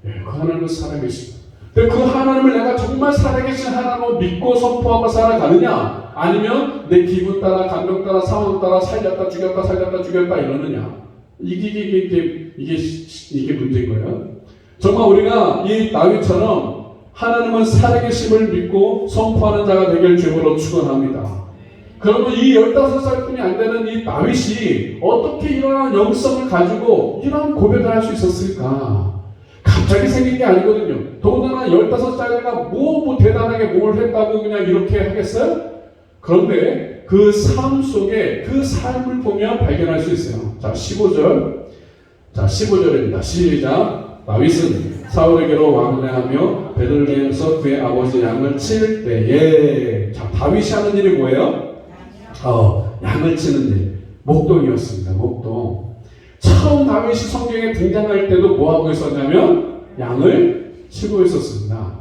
그 하나님은 살아계십니다. 근데 그 하나님을 내가 정말 살아계신 하나님을 믿고 선포하고 살아가느냐 아니면 내 기분 따라 감정 따라 상황 따라 살렸다 죽였다 살렸다 죽였다 이러느냐 이게 문제인 거예요. 정말 우리가 이 다윗처럼 하나님은 살아계심을 믿고 선포하는 자가 되길 주님으로 축원합니다. 그러면 이 15살뿐이 안 되는 이 다윗이 어떻게 이러한 영성을 가지고 이런 고백을 할 수 있었을까? 갑자기 생긴 게 아니거든요. 더군다나 15살짜리가 뭐 대단하게 뭘 했다고 그냥 이렇게 하겠어요? 그런데 그 삶 속에 그 삶을 보면 발견할 수 있어요. 자, 15절. 자, 15절입니다. 시작. 다윗은 사울에게로 왕래하며 베들레헴에서 그의 아버지 양을 칠 때에 자, 다윗이 하는 일이 뭐예요? 양을 치는 일. 목동이었습니다. 목동. 처음 다윗이 성경에 등장할 때도 뭐 하고 있었냐면 양을 치고 있었습니다.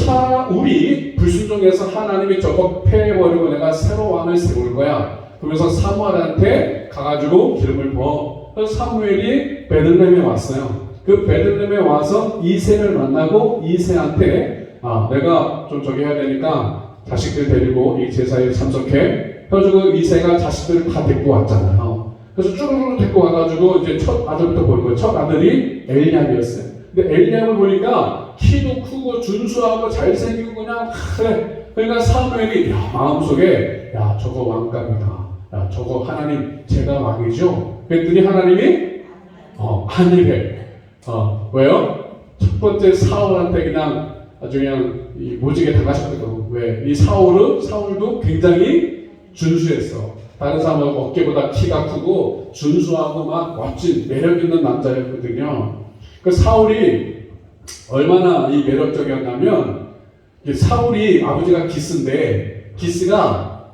사울이 불순종해서 하나님이 저거 패해버리고 내가 새로 왕을 세울 거야. 그러면서 사무엘한테 가가지고 기름을 부어. 그래서 사무엘이 베들레헴에 왔어요. 그 베들레헴에 와서 이새를 만나고 이새한테 내가 좀 저기 해야 되니까 자식들 데리고 이 제사에 참석해. 그래가지고 이새가 자식들을 다 데리고 왔잖아요. 그래서 쭈루루 데리고 와가지고 이제 첫 아들부터 보는 거예요. 첫 아들이 엘리압이었어요. 근데 엘리압을 보니까 키도 크고 준수하고 잘생기고 그냥 그래. 그러니까 사무엘이 마음속에 저거 왕감이다. 야, 저거 하나님 제가 왕이죠? 그랬더니 하나님이 아니래. 왜요? 첫 번째 사울한테 그냥 아주 그냥 모지게 당하셨거든. 왜? 이 사울도 굉장히 준수했어. 다른 사람은 어깨보다 키가 크고 준수하고 막 멋진 매력 있는 남자였거든요. 그 사울이 얼마나 이 매력적이었냐면, 사울이 아버지가 기스인데 기스가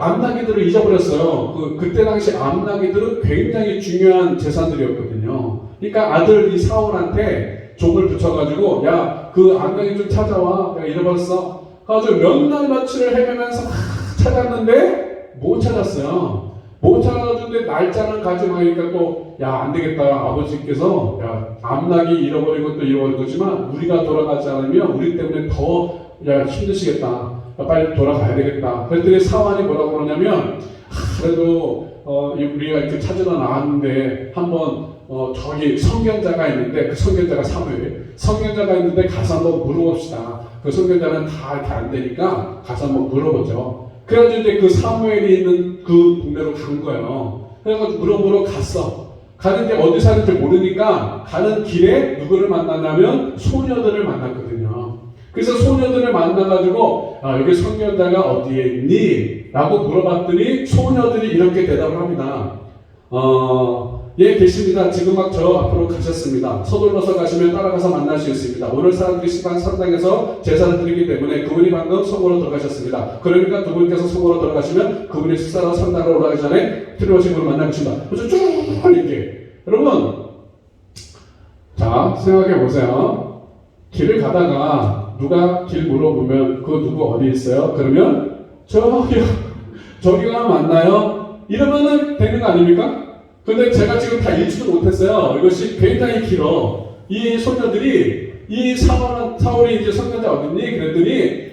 암나기들을 잊어버렸어요. 그때 당시 암나기들은 굉장히 중요한 재산들이었거든요. 그러니까 아들 이 사울한테 종을 붙여가지고 야 그 암나기 좀 찾아와. 내가 잃어버렸어. 아주 몇 날 며칠을 헤매면서 막 찾았는데 못 찾았어요. 못 찾아가지고 날짜는 가지고 가니까 또 야 안 되겠다. 아버지께서 야 암나기 잃어버린 것도 잃어버린 거지만 우리가 돌아가지 않으면 우리 때문에 더 야 힘드시겠다. 야, 빨리 돌아가야 되겠다. 그랬더니 사환이 뭐라고 그러냐면 그래도 우리가 이렇게 찾으러 나왔는데 한번 저기 선견자가 있는데 그 선견자가 사무엘 선견자가 있는데 가서 한번 물어봅시다. 그 선견자는 다 이렇게 안 되니까 가서 한번 물어보죠. 그래가지고 이제 그 사무엘이 있는 그 동네로 간 거예요. 그래가지고 물어보러 갔어. 가는데 어디 사는지 모르니까 가는 길에 누구를 만났냐면 소녀들을 만났거든요. 그래서 소녀들을 만나가지고 여기 선견자가 어디에 있니? 라고 물어봤더니 소녀들이 이렇게 대답을 합니다. 예, 계십니다. 지금 막 저 앞으로 가셨습니다. 서둘러서 가시면 따라가서 만날 수 있습니다. 오늘 사람들이 시간 선당에서 제사를 드리기 때문에 그분이 방금 성으로 들어가셨습니다. 그러니까 두 분께서 성으로 들어가시면 그분이 식사로 선당으로 올라가기 전에 필요하신 분을 만나보신다. 그래서 쭉 이렇게. 여러분, 자, 생각해 보세요. 길을 가다가 누가 길 물어보면 그 누구 어디 있어요? 그러면 저기가 만나요? 이러면은 되는 거 아닙니까? 근데 제가 지금 다 읽지도 못했어요. 이것이 굉장히 길어. 이 소녀들이 이 사울이 이제 선녀자 어딨니? 그랬더니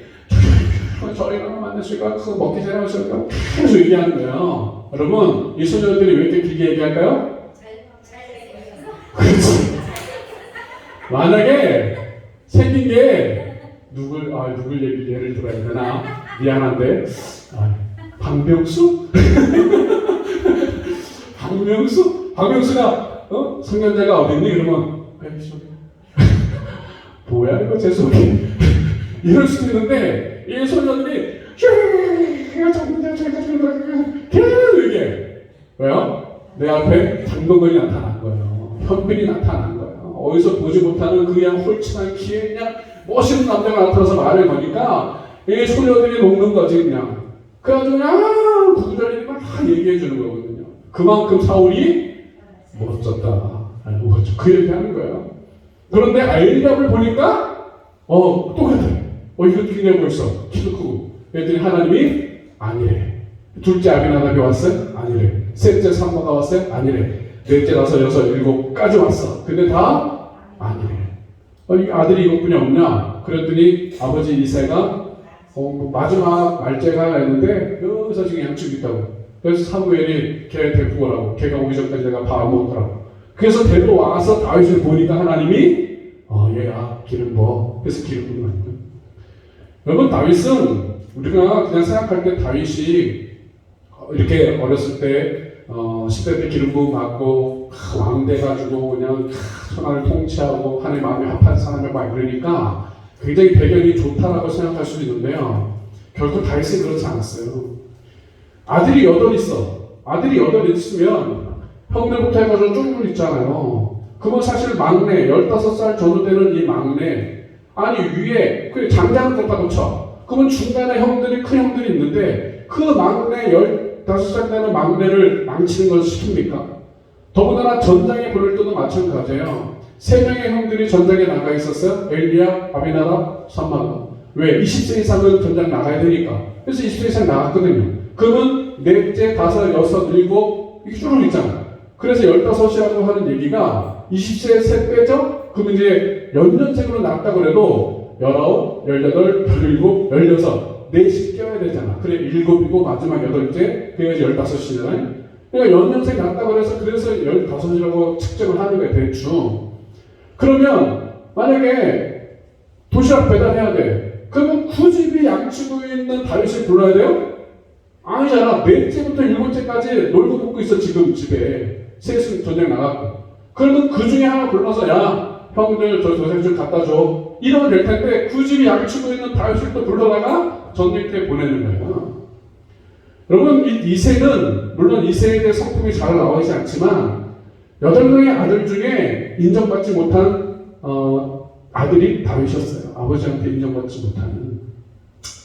저희가 만나실까? 그거 먹기 전에 하실까? 계속 얘기하는 거예요. 여러분, 이 소녀들이 왜 이렇게 길게 얘기할까요? 그렇지. 만약에 생긴 게 누굴 예를 들어야 되나? 미안한데 박명수? 박명수가 성견자가 어딨니? 그러면 뭐야 이거 제 속이 이럴 수도 있는데 이 소녀들이 계속 얘기해. 왜요? 내 앞에 장동건이 나타난 거예요. 현빈이 나타난 거예요. 어디서 보지 못하는 그냥 홀쭉한 키에 그냥 멋있는 남자가 나타나서 말을 거니까 이 소녀들이 녹는 거지 그냥. 그래가지고 그냥 구구절절히 막 얘기해 주는 거거든요. 그만큼 사울이 멋졌다. 그 얘기 하는 거예요. 그런데 아이리압을 보니까 또 그래. 이것도 굉장히 벌써 키도 크고. 그랬더니 하나님이 아니래. 둘째 아비나답이 왔어요? 아니래. 셋째 삼모가 왔어요? 아니래. 넷째 다섯 여섯 일곱까지 왔어. 근데 다 아니래. 이 아들이 이것뿐이 없냐? 그랬더니 아버지 이새가 마지막 말째가 했는데 여기서 지금 양측이 있다고. 그래서 사무엘이 걔 데리고 오라고. 걔가 오기 전까지 내가 밥 먹더라고. 그래서 데려와서 다윗을 보니까 하나님이 얘야 기름 부어. 그래서 기름 부는 거예요. 여러분, 다윗은 우리가 그냥 생각할 때 다윗이 이렇게 어렸을 때 10대 때 기름 부음 받고 왕 돼가지고 그냥 천하를 통치하고 하나님 마음에 합한 사람을 막 이러니까 굉장히 배경이 좋다라고 생각할 수도 있는데요. 결코 다윗은 그렇지 않았어요. 아들이 8 있어. 아들이 8 있으면 형들부터 해가지고 쭉 있잖아요. 그건 사실 막내, 15살 전후 되는 이 막내, 아니 위에 그 장자는 것다고 쳐. 그러면 중간에 형들이 큰 형들이 있는데 그 막내 15살 되는 막내를 망치는 걸 시킵니까? 더군다나 전장에 보낼 때도 마찬가지예요. 3명의 형들이 전장에 나가 있었어요. 엘리야, 아비나답, 삼마가. 왜? 20세 이상은 전장 나가야 되니까. 그래서 20세 이상 나갔거든요. 그러면 넷째, 다섯, 여섯, 일곱 이렇게 쭉 있잖아요. 그래서 15이라고 하는 얘기가 20세에 3 빼죠? 그러면 이제 연년생으로 낳았다고 그래도 19, 18, 17, 16 4씩 껴야 되잖아. 그래 7이고 마지막 8째 그래야지 15이잖아요. 그러니까 연년생 낳았다고 해서 그래서 15이라고 측정을 하는 거예요. 대충. 그러면 만약에 도시락 배달해야 돼. 그러면 굳이 양치구에 있는 다윗을 불러야 돼요? 아니잖아. 넷째부터 일곱째까지 놀고 먹고 있어 지금 집에. 셋은 전쟁 나갔고. 그러면 그 중에 하나 불러서 야 형들 저 도색 좀 갖다 줘. 이러면 될 텐데 그 집이 양치고 있는 다윗을 또 불러다가 전쟁터에 보내는 거예요. 여러분 이 이세는 물론 이세에 대해 성품이 잘 나와 있지 않지만 8명의 아들 중에 인정받지 못한 아들이 다윗이었어요. 아버지한테 인정받지 못하는.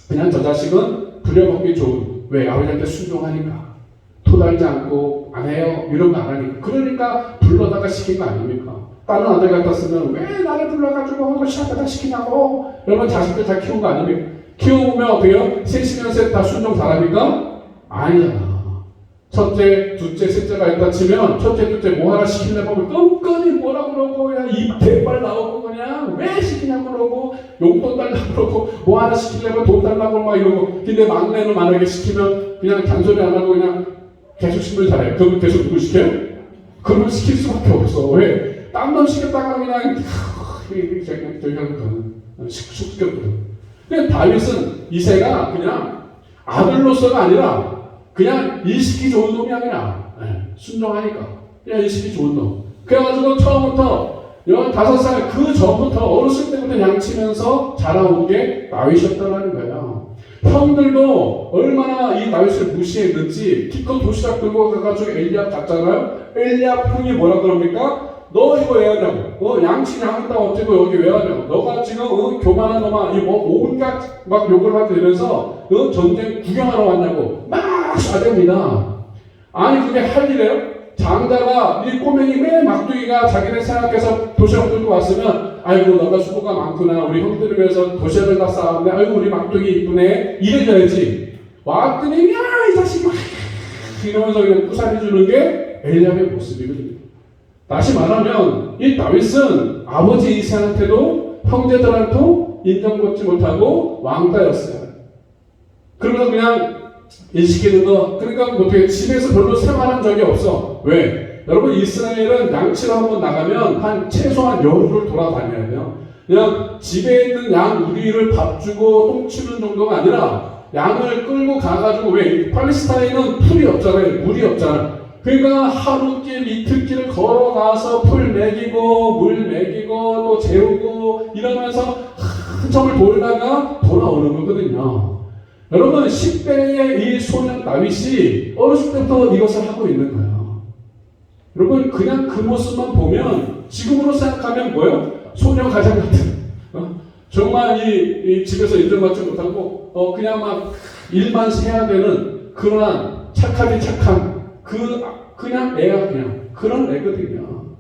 그냥 저 자식은 부려먹기 좋은. 왜? 아버지한테 순종하니까. 토달지 않고 안 해요. 이런 거 안 하니까. 그러니까 불러다가 시킨 거 아닙니까? 다른 아들 같았으면 왜 나를 불러가지고 시작하다 시키냐고. 여러분 자식들 다 키운 거 아닙니까? 키워보면 어떻게 해요? 셋이면 셋 다 순종 잘합니까? 아니잖아. 첫째, 둘째, 셋째가 있다 치면 첫째, 둘째 뭐 하나 시키려고 하면 끈끈이 뭐라 그러고 그냥 입 대빨 나오고 그냥 왜 시키냐고 그러고 용돈 달라고 그러고 뭐 하나 시키려면 돈 달라고 막 이러고. 근데 막내는 만약에 시키면 그냥 잔소리 안 하고 그냥 계속 신분 잘해요. 그러면 계속 누구 시켜요? 그러면 시킬 수밖에 없어. 왜? 딴 놈 시켰다가 그냥 저기 하거든. 시켰거든. 근데 다윗은 이세가 그냥 아들로서가 아니라 그냥 일식이 좋은 놈이 아니라 순종하니까 그냥 일식이 좋은 놈. 그래가지고 처음부터 15살 그 전부터 어렸을 때부터 양치면서 자라온 게 다윗이었다는 거예요. 형들도 얼마나 이 다윗을 무시했는지 기껏 도시락 들고 가가지고 엘리압 갔잖아요. 엘리압 형이 뭐라 그럽니까? 너 이거 왜 하냐고. 양치 양다 어쩌고 여기 왜 하냐고. 너가 지금 교만한 놈아 뭐 온갖 막 욕을 하고 이러면서 전쟁 구경하러 왔냐고 막 쏴댑니다. 아니 그게 할 일이에요? 장자가 이 꼬맹이 매 막둥이가 자기네 생각해서 도시락 들고 왔으면 아이고 너가 수고가 많구나. 우리 형들을 위해서 도시락을 다 쌓았네. 아이고 우리 막둥이 이쁘네. 이래줘야지. 왔더니 야 이 자식 막 이러면서 그냥 꾸사리 주는 게 엘리압의 모습이거든요. 다시 말하면 이 다윗은 아버지 이세한테도 형제들한테도 인정받지 못하고 왕따였어요. 그러면서 그냥 일시키는 거. 그러니까 어떻게 집에서 별로 생활한 적이 없어. 왜? 여러분 이스라엘은 양치를 한번 나가면 한 최소한 열흘을 돌아다녀야 돼요. 그냥 집에 있는 양 우리를 밥 주고 똥 치는 정도가 아니라 양을 끌고 가가지고 왜? 팔레스타인은 풀이 없잖아요. 물이 없잖아요. 그러니까 하루길 이틀길을 걸어가서 풀 먹이고 물 먹이고 또 재우고 이러면서 한참을 돌다가 돌아오는 거거든요. 여러분 10대의 이 소년 다윗이 어렸을 때부터 이것을 하고 있는 거예요. 여러분 그냥 그 모습만 보면 지금으로 생각하면 뭐예요? 소녀 가장 같은 정말 이 집에서 인정받지 못하고 그냥 막 일만 해야 되는 그러한 착하디 착한 그냥 애야 그냥 그런 애거든요.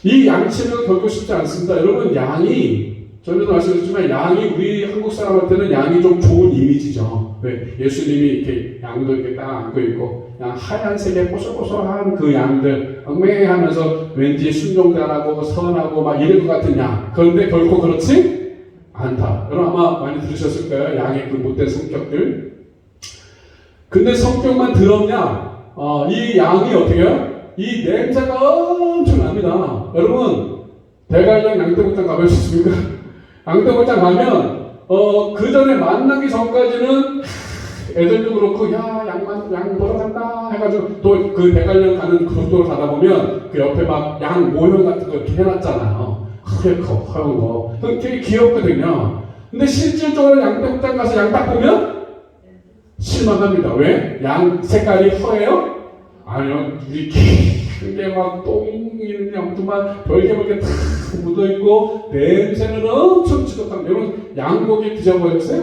이 양치는 결코 쉽지 않습니다. 여러분 양이 전에도 말씀드렸지만 양이 우리 한국 사람한테는 양이 좀 좋은 이미지죠. 왜? 예수님이 이렇게 양도 이렇게 딱 안고 있고 그냥 하얀색의 뽀송뽀송한 그 양들 엉맹하면서 왠지 순종 잘하고 선하고 막 이럴 것 같은 양. 그런데 결코 그렇지 않다. 여러분 아마 많이 들으셨을 거예요. 양의 그 못된 성격들. 근데 성격만 더럽냐? 이 양이 어떻게 해요? 이 냄새가 엄청납니다. 여러분 대관령 양떼목장 가보셨습니까? 양떼목장 가면 그 전에 만나기 전까지는 애들도 그렇고 양 보러 간다 해가지고 또 그 대관령 가는 고속도로 가다 보면 그 옆에 막 양 모형 같은 거 이렇게 해놨잖아요. 크게 허용 거. 되게 귀엽거든요. 근데 실질적으로 양떼목장 가서 양 딱 보면 실망합니다. 왜? 양 색깔이 허해요? 아니요. 이게 막 똥이는 양두만 별개별개 다 묻어있고 냄새는 엄청 지독한. 여러분 양고기 드셔보셨어요?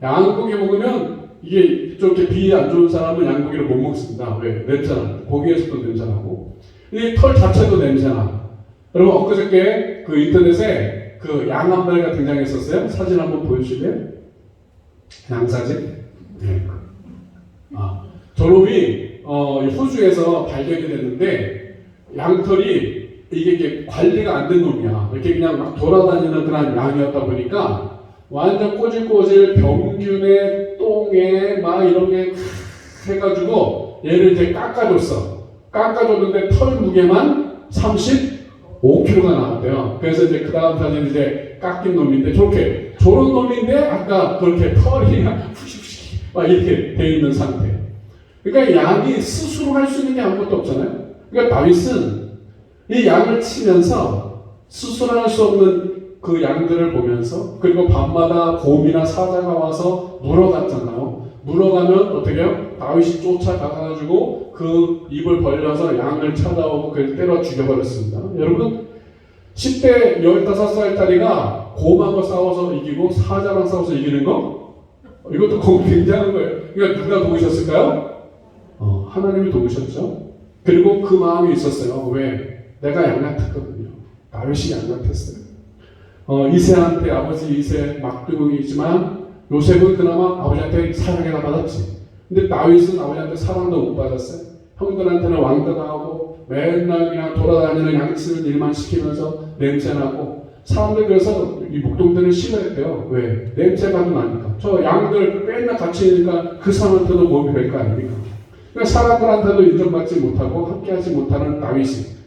양고기 먹으면 이게 좀 비 안 좋은 사람은 양고기를 못 먹습니다. 왜? 냄새나. 고기에서도 냄새나고 이 털 자체도 냄새나. 여러분 엊그저께 그 인터넷에 그 양 한 마리가 등장했었어요. 사진 한번 보여주실래요? 양사진? 네. 저놈이 호주에서 발견이 됐는데 양털이 이게 관리가 안 된 놈이야. 이렇게 그냥 막 돌아다니는 그런 양이었다 보니까 완전 꼬질꼬질 병균에 똥에 막 이런 게 해가지고 얘를 이제 깎아줬어. 깎아줬는데 털 무게만 35kg가 나왔대요. 그래서 이제 그 다음 사진 이제 깎인 놈인데 저런 놈인데 아까 그렇게 털이 푸시푸시 막 이렇게 돼 있는 상태. 그러니까 양이 스스로 할 수 있는 게 아무것도 없잖아요. 그러니까 다윗은 이 양을 치면서 스스로 할 수 없는 그 양들을 보면서, 그리고 밤마다 곰이나 사자가 와서 물어갔잖아요. 물어가면 어떻게 해요? 다윗이 쫓아가가지고 그 입을 벌려서 양을 찾아오고 그걸 때려 죽여버렸습니다. 여러분, 10대 15살짜리가 곰하고 싸워서 이기고 사자랑 싸워서 이기는 거? 이것도 굉장한 거예요. 그러니까 누가 도우셨을까요? 하나님이 도우셨죠. 그리고 그 마음이 있었어요. 왜? 내가 양같았거든요. 다윗이 양같았어요. 이새한테, 아버지 이새 막둥이지만 요셉은 그나마 아버지한테 사랑이나 받았지. 근데 다윗은 아버지한테 사랑도 못 받았어요. 형들한테는 왕따당하고 맨날 그냥 돌아다니는 양치는 일만 시키면서 냄새나고, 사람들 그래서 이 목동들은 싫어했대요. 왜? 냄새가 나니까. 저 양들 맨날 같이 있으니까 그 사람한테도 몸이 될 거 아닙니까? 그러니까 사람들한테도 인정받지 못하고 함께하지 못하는 다윗이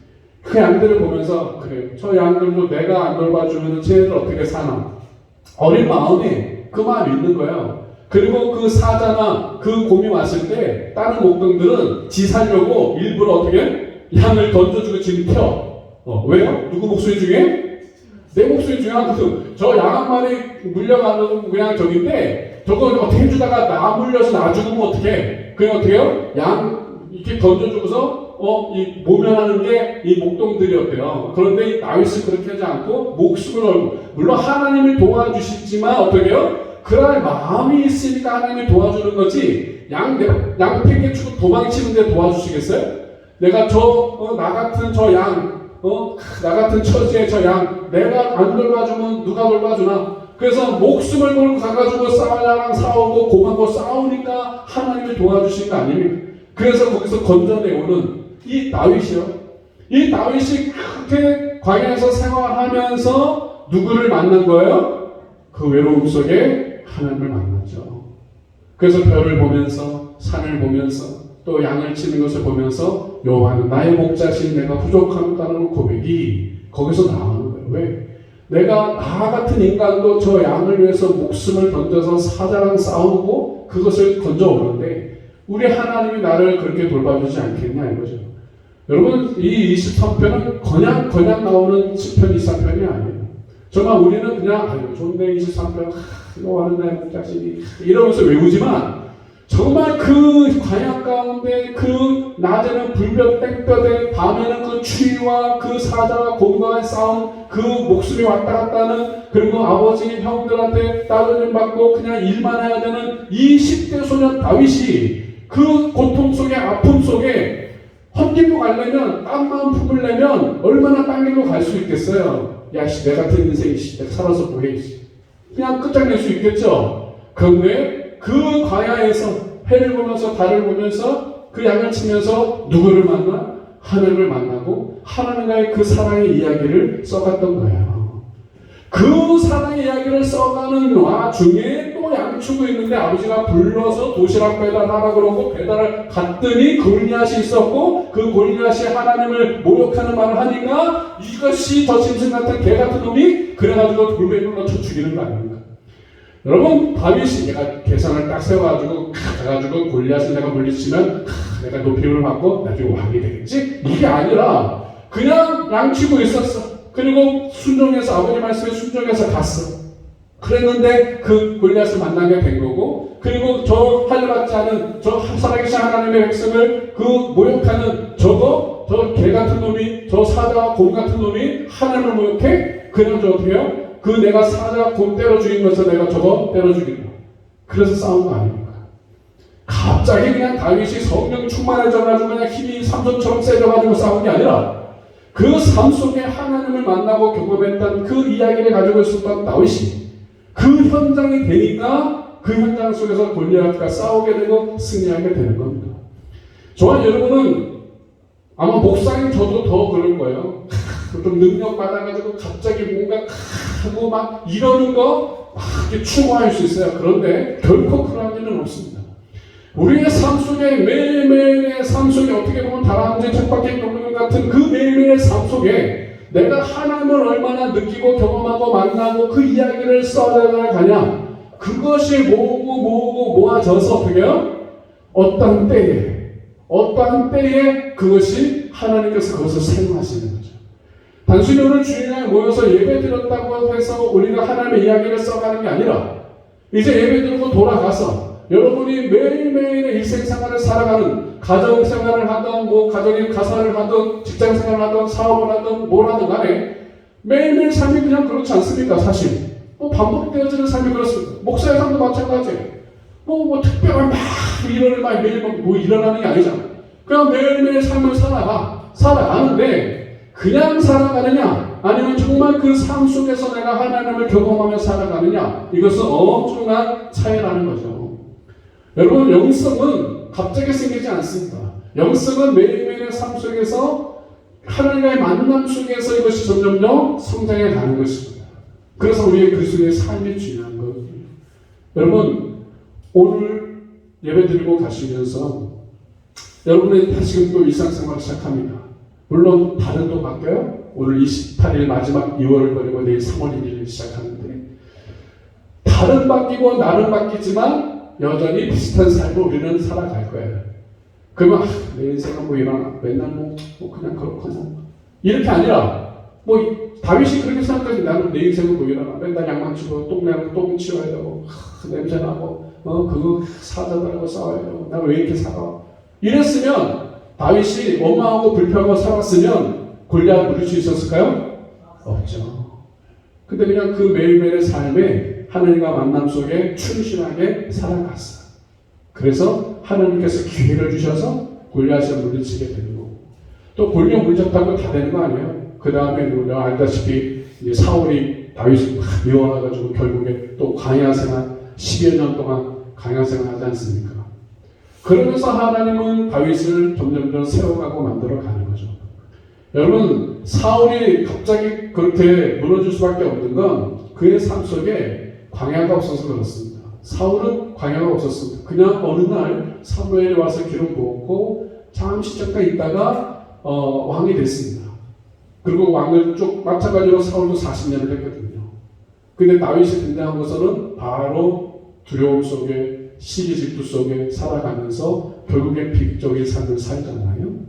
그 양들을 보면서, 그래, 저 양들도 내가 안 돌봐주면 쟤네들 어떻게 사나? 어린 마음에 그 마음이 있는 거예요. 그리고 그 사자나 그 곰이 왔을 때 다른 목동들은 지 살려고 일부러 어떻게 양을 던져주고 지금 펴. 왜요? 누구 목소리 중에? 내 목소리 중에 저 양 한 마리 물려가는 그냥 저긴데 저거 어떻게 해주다가 나 물려서 나 죽으면 어떡해? 그냥 어떻게 해요? 양 이렇게 던져주고서 이 모면하는 게 이 목동들이었대요. 그런데 이 다윗은 그렇게 하지 않고 목숨을 걸고, 물론 하나님이 도와주시지만 어떻게 해요? 그럴 마음이 있으니까 하나님이 도와주는 거지, 양 팽개치고 도망치는데 도와주시겠어요? 내가 나 같은 저 양, 나 같은 처지의 저 양, 내가 안 돌봐주면 누가 돌봐주나? 그래서 목숨을 걸고 가가지고 사자랑 싸우고 곰하고 싸우니까 하나님이 도와주신 거 아닙니까? 그래서 거기서 건져내오는 이 다윗이요. 이 다윗이 그렇게 광야에서 생활하면서 누구를 만난 거예요? 그 외로움 속에 하나님을 만났죠. 그래서 별을 보면서, 산을 보면서, 또 양을 치는 것을 보면서 여호와는 나의 목자신 내가 부족함이라는 고백이 거기서 나오는 거예요. 왜? 내가 나 같은 인간도 저 양을 위해서 목숨을 던져서 사자랑 싸우고 그것을 건져오는데 우리 하나님이 나를 그렇게 돌봐주지 않겠냐 이거죠. 여러분, 이 23편은 그냥 나오는 10편, 23편이 아니에요. 정말 우리는 그냥 좋네 23편, 이거 하는 나의 목자신이 이러면서 외우지만, 정말 그 광야 가운데 그 낮에는 불볕 땡볕에, 밤에는 그 추위와 그 사자와 곰과의 싸움, 그 목숨이 왔다 갔다 하는, 그리고 아버지 형들한테 따돌림 받고 그냥 일만 해야 되는 이 10대 소년 다윗이 그 고통 속에, 아픔 속에 헛길로 가려면, 딴 마음 품으려면 얼마나 딴 길로 갈 수 있겠어요? 야, 내 같은 인생, 내가 살아서 뭐해, 그냥 끝장낼 수 있겠죠? 그런데 그 광야에서 해를 보면서 달을 보면서 그 양을 치면서 누구를 만나? 하나님을 만나고 하나님과의 그 사랑의 이야기를 써갔던 거예요. 그 사랑의 이야기를 써가는 와중에 또 양치고 있는데 아버지가 불러서 도시락 배달하라 그러고 배달을 갔더니 골리앗이 있었고, 그 골리앗이 하나님을 모욕하는 말을 하니까 이것이 저 짐승 같은 개 같은 놈이 그래가지고 돌멩이로 쳐 죽이는 거 아닙니까? 여러분, 다윗이 내가 계산을 딱 세워가지고 가가지고 골리앗을 내가 물리치면 내가 높임을 받고 나중에 왕이 되겠지? 이게 아니라 그냥 양치고 있었어. 그리고 순종해서, 아버지 말씀에 순종해서 갔어. 그랬는데 그 골리앗을 만나게 된 거고, 그리고 저 할례받지 않은 저 살아계신 하나님의 백성을 그 모욕하는 저 개 같은 놈이, 저 사자와 곰 같은 놈이 하나님을 모욕해? 그냥 저 어떻게 해요? 그 내가 사자 곰 때려 죽인 것을 내가 저거 때려 죽인 거. 그래서 싸운 거 아닙니까? 갑자기 그냥 다윗이 성령 충만해져가지고 그냥 힘이 삼손처럼 세져가지고 싸운 게 아니라 그 삶 속에 하나님을 만나고 경험했던 그 이야기를 가지고 있었던 다윗이 그 현장이 되니까 그 현장 속에서 골리앗과 싸우게 되고 승리하게 되는 겁니다. 저와 여러분은 아마 목사님 저도 더 그럴 거예요. 좀 능력 받아가지고 갑자기 뭔가 하고 막 이러는 거 막 이렇게 추구할 수 있어요. 그런데 결코 그런 일은 없습니다. 우리의 삶 속에, 매일매일의 삶 속에 어떻게 보면 다람쥐 쳇바퀴 돌는 같은 그 매일매일의 삶 속에 내가 하나님을 얼마나 느끼고 경험하고 만나고 그 이야기를 써내가냐, 그것이 모아져서 어떻게 해요? 어떠한 때에 그것이 하나님께서 그것을 사용하시는 거죠. 단순히 오늘 주일날 모여서 예배 드렸다고 해서 우리가 하나님의 이야기를 써가는 게 아니라 이제 예배 드리고 돌아가서 여러분이 매일매일의 일생생활을 살아가는 가정생활을 하든 가정의 가사를 하든 직장생활을 하든 사업을 하든 뭘 하든 간에 매일매일 삶이 그냥 그렇지 않습니까? 사실 반복되어지는 삶이 그렇습니다. 목사의 삶도 마찬가지예요. 특별한 매일 일어나는 게 아니잖아. 그냥 매일매일 삶을 살아가는데 그냥 살아가느냐 아니면 정말 그 삶 속에서 내가 하나님을 경험하며 살아가느냐, 이것은 엄청난 차이라는 거죠. 여러분, 영성은 갑자기 생기지 않습니다. 영성은 매일매일의 삶 속에서 하나님과의 만남 속에서 이것이 점점점 성장해 가는 것입니다. 그래서 우리의 그리스도의 삶이 중요한 거예요. 여러분, 오늘 예배드리고 가시면서 여러분이 다시금 또 일상생활을 시작합니다. 물론 달은 바뀌어요. 오늘 28일 마지막 2월을 거리고 내일 3월 1일을 시작하는데 달은 바뀌고 날은 바뀌지만 여전히 비슷한 삶을 우리는 살아갈 거예요. 그러면 내 인생은 일어나 맨날 그냥 그렇고 이렇게 아니라 다윗이 그렇게 생각하지. 나는 내 인생은 일어나 맨날 양만 치고 똥내고 똥 치워야 되고 냄새나고 그거 사자들하고 싸워야 되고 나 왜 이렇게 살아. 이랬으면 다윗이 원망하고 불평하고 살았으면 골리앗 부릴 수 있었을까요? 없죠. 근데 그냥 그 매일매일의 삶에 하나님과 만남 속에 충실하게 살아갔어요. 그래서 하나님께서 기회를 주셔서 골리앗을 물리치게 되는 거고, 또 골리앗 물렸다고 다 되는 거 아니에요. 그 다음에 우리가 알다시피 이제 사울이 다윗을 막 미워해가지고 결국에 또 광야 생활 10여 년 동안 광야 생활하지 않습니까? 그러면서 하나님은 다윗을 점점점 세워가고 만들어 가는 거죠. 여러분, 사울이 갑자기 그렇게 무너질 수밖에 없는 건 그의 삶 속에 광야가 없어서 그렇습니다. 사울은 광야가 없었습니다. 그냥 어느 날 사무엘이 와서 기름 부었고 잠시 잠깐 있다가 왕이 됐습니다. 그리고 왕을 쭉 마찬가지로 사울도 40년을 했거든요. 근데 다윗이 등장하고서는 바로 두려움 속에 시기 질투 속에 살아가면서 결국에 비극적인 삶을 살잖아요.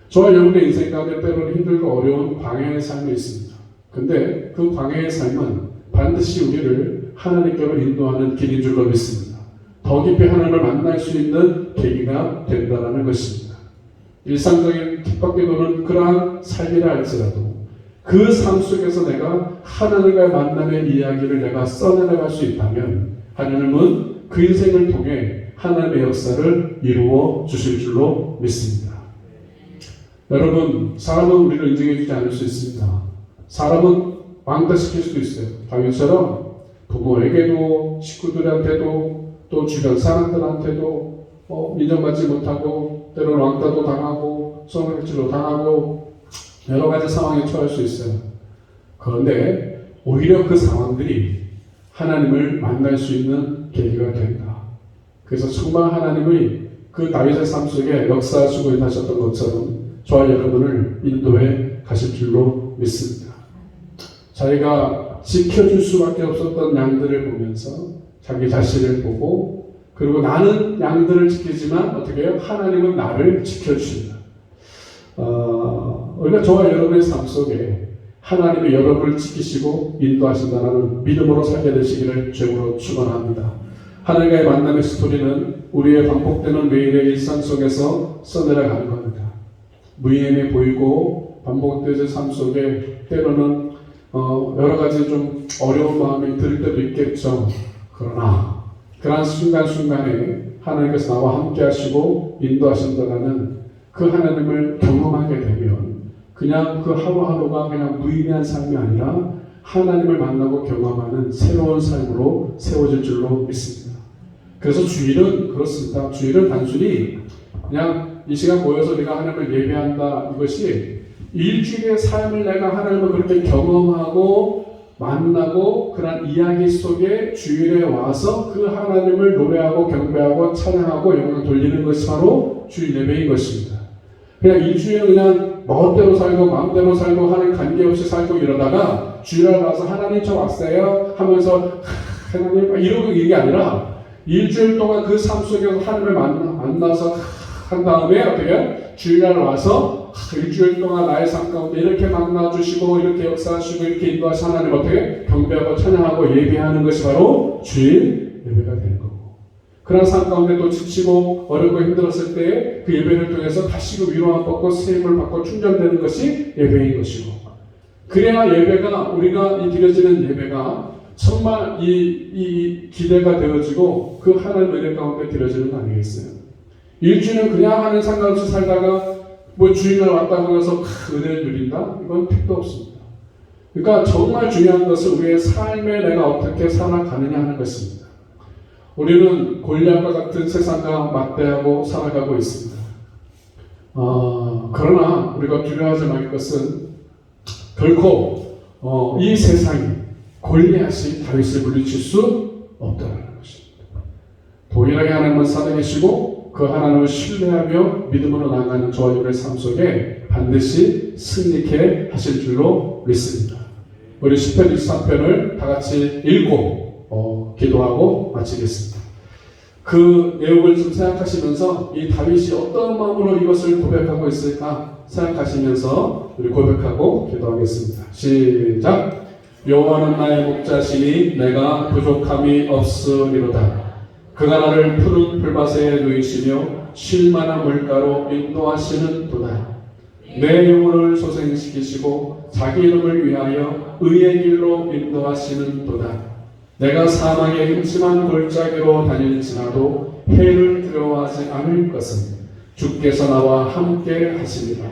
저와 여러분의 인생 가운데 때로는 힘들고 어려운 광야의 삶이 있습니다. 근데 그 광야의 삶은 반드시 우리를 하나님께로 인도하는 길인 줄로 믿습니다. 더 깊이 하나님을 만날 수 있는 계기가 된다는 것입니다. 일상적인 핍박기도는 그러한 삶이라 할지라도 그 삶 속에서 내가 하나님과의 만남의 이야기를 내가 써내려갈 수 있다면 하나님은 그 인생을 통해 하나님의 역사를 이루어 주실 줄로 믿습니다. 여러분, 사람은 우리를 인정해 주지 않을 수 있습니다. 사람은 왕따시킬 수도 있어요. 다윗처럼 부모에게도 식구들한테도 또 주변 사람들한테도 인정받지 못하고 때로는 왕따도 당하고 성형질도 당하고 여러 가지 상황에 처할 수 있어요. 그런데 오히려 그 상황들이 하나님을 만날 수 있는 계기가 된다. 그래서 정말 하나님의 그 다윗의 삶 속에 역사하시고 일하셨던 것처럼 저와 여러분을 인도해 가실 줄로 믿습니다. 자기가 지켜줄 수밖에 없었던 양들을 보면서 자기 자신을 보고, 그리고 나는 양들을 지키지만 어떻게 해요? 하나님은 나를 지켜주신다. 우리가 저와 여러분의 삶 속에 하나님이 여러분을 지키시고 인도하신다는 믿음으로 살게 되시기를 주님으로 축원합니다. 하나님과의 만남의 스토리는 우리의 반복되는 매일의 일상 속에서 써내려가는 겁니다. 무의미해 보이고 반복되는 삶 속에 때로는 여러 가지 좀 어려운 마음이 들 때도 있겠죠. 그러나 그러한 순간순간에 하나님께서 나와 함께 하시고 인도하신다는 그 하나님을 경험하게 되면 그냥 그 하루하루가 그냥 무의미한 삶이 아니라 하나님을 만나고 경험하는 새로운 삶으로 세워질 줄로 믿습니다. 그래서 주일은 그렇습니다. 주일은 단순히 그냥 이 시간 모여서 내가 하나님을 예배한다, 이것이 일주일의 삶을 내가 하나님을 그렇게 경험하고 만나고 그런 이야기 속에 주일에 와서 그 하나님을 노래하고 경배하고 찬양하고 영광 돌리는 것이 바로 주일 예배인 것입니다. 그냥 일주일은 그냥 멋대로 살고 마음대로 살고 하나님 관계없이 살고 이러다가 주일날 와서 하나님 저 왔어요 하면서 하나님 이러고 이게 아니라 일주일 동안 그 삶 속에서 하나님을 만나서 한 다음에 어떻게 주일날 와서 일주일 동안 나의 삶 가운데 이렇게 만나주시고 이렇게 역사하시고 이렇게 인도하신 하나님 어떻게 경배하고 찬양하고 예배하는 것이 바로 주일 예배가 되는 거고, 그런 삶 가운데 또 지치고 어렵고 힘들었을 때 그 예배를 통해서 다시 그 위로함 받고 세임을 받고 충전되는 것이 예배인 것이고, 그래야 예배가 우리가 드려지는 예배가 정말 이 기대가 되어지고 그 하나님 은혜 가운데 드려지는 거 아니겠어요? 일주일은 그냥 하는 상관없이 살다가 뭐 주일날 왔다고 해서 은혜를 누린다? 이건 택도 없습니다. 그러니까 정말 중요한 것은 우리의 삶에 내가 어떻게 살아가느냐 하는 것입니다. 우리는 골리앗과 같은 세상과 맞대하고 살아가고 있습니다. 그러나 우리가 두려워하지 말 것은 결코 이 세상이 골리앗이 다윗을 물리칠 수 없다는 것입니다. 동일하게 하나님은 살아계시고 그 하나님을 신뢰하며 믿음으로 나아가는 저와 여러분의 삶 속에 반드시 승리케 하실 줄로 믿습니다. 우리 시편 23편을 다 같이 읽고 기도하고 마치겠습니다. 그 내용을 좀 생각하시면서 이 다윗이 어떤 마음으로 이것을 고백하고 있을까 생각하시면서 우리 고백하고 기도하겠습니다. 시작. 여호와는 나의 목자시니 내가 부족함이 없으리로다. 그가 나를 푸른 풀밭에 누이시며 쉴 만한 물가로 인도하시는 도다. 내 영혼을 소생시키시고 자기 이름을 위하여 의의 길로 인도하시는 도다. 내가 사망의 음침한 골짜기로 다닐지라도 해를 두려워하지 않을 것은 주께서 나와 함께 하시리라.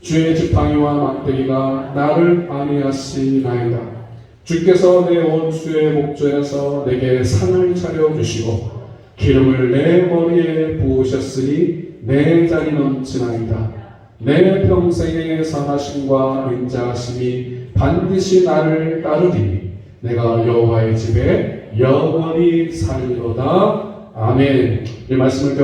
주의 지팡이와 막대기가 나를 안위하시나이다. 주께서 내 원수의 목전에서 내게 상을 차려주시고 기름을 내 머리에 부으셨으니 내 잔이 넘치나이다. 내 평생의 선하심과 인자하심이 반드시 나를 따르리니 내가 여호와의 집에 영원히 살리로다. 아멘. 이 말씀을